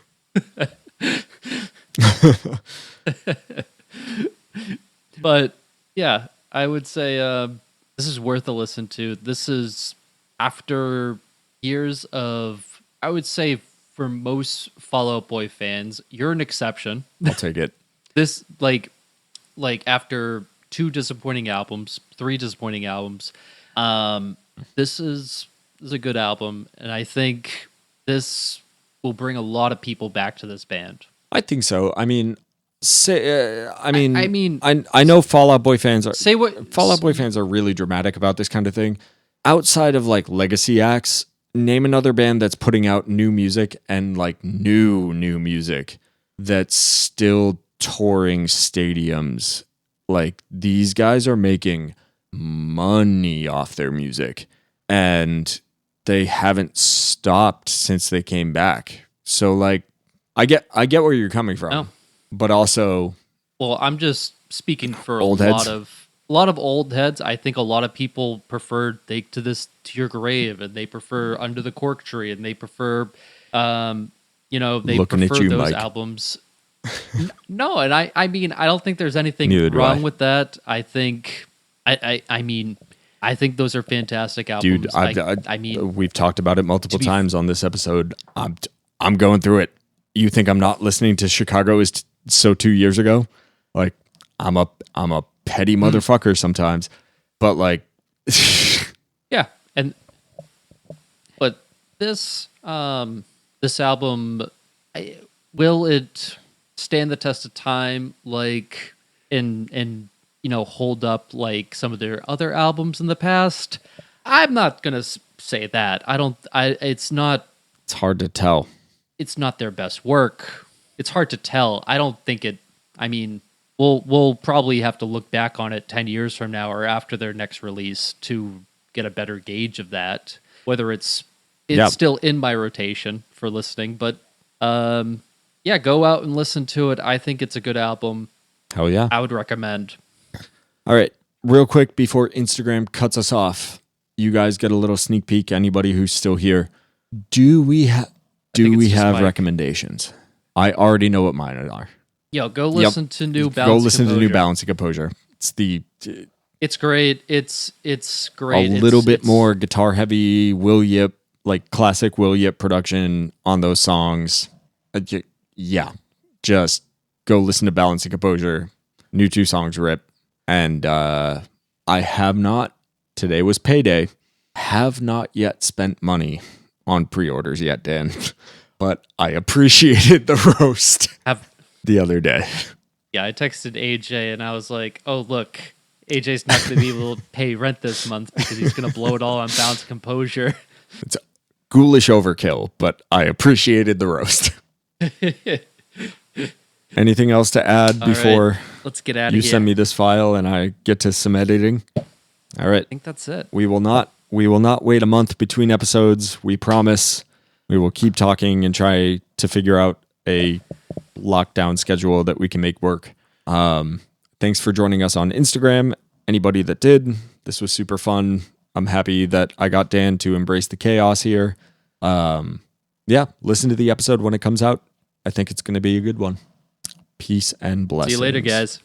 But yeah, I would say this is worth a listen to. This is after years of, I would say, for most Fall Out Boy fans, you're an exception. I'll take it. This like after 2 disappointing albums, 3 disappointing albums, this is a good album, and I think this will bring a lot of people back to this band. I think so. I mean, I I know Fall Out Boy fans are say what Fall Out Boy fans are really dramatic about this kind of thing. Outside of like legacy acts, name another band that's putting out new music and like new music that's still touring stadiums. Like these guys are making money off their music and they haven't stopped since they came back. So like I get where you're coming from. Oh. But also Well, I'm just speaking for Old a heads? lot of old heads. I think a lot of people prefer Take to Your Grave, and they prefer Under the Cork Tree, and they prefer they Looking at prefer you, those Mike. albums. No, and I mean, I don't think there's anything Neither do wrong I. with that. I think I mean, I think those are fantastic albums. dude, I mean, we've talked about it multiple be- times on this episode. I'm going through it. You think I'm not listening to Chicago is so 2 years ago? Like I'm a petty motherfucker sometimes, but like yeah, but this this album, will it stand the test of time? Like and hold up like some of their other albums in the past? I'm not gonna say that. It's not. it's hard to tell. It's not their best work. It's hard to tell. I don't think it. I mean, we'll probably have to look back on it 10 years from now or after their next release to get a better gauge of that. Whether it's Yeah. still in my rotation for listening, but yeah, go out and listen to it. I think it's a good album. Hell yeah. I would recommend. All right, real quick before Instagram cuts us off, you guys get a little sneak peek. Anybody who's still here, do we think it's just have Mike. recommendations? I already know what mine are. Yo, go listen to New Balance. Go listen to New Composure. Balance and Composure. It's great. It's great. a little bit It's- more guitar heavy, Will Yip, like classic Will Yip production on those songs. Yeah, just go listen to Balance and Composure. New 2 songs rip. And I have not, today was payday, have not yet spent money on pre-orders yet, Dan. But I appreciated the roast Have the other day. Yeah, I texted AJ and I was like, "Oh, look, AJ's not going to be able to pay rent this month because he's going to blow it all on Balance Composure." It's ghoulish overkill, but I appreciated the roast. Anything else to add All before right, let's get out of you here. send me this file and I get to some editing? All right. I think that's it. We will not wait a month between episodes. We promise. We will keep talking and try to figure out a lockdown schedule that we can make work. Thanks for joining us on Instagram. Anybody that did, this was super fun. I'm happy that I got Dan to embrace the chaos here. Yeah, listen to the episode when it comes out. I think it's going to be a good one. Peace and blessings. See you later, guys.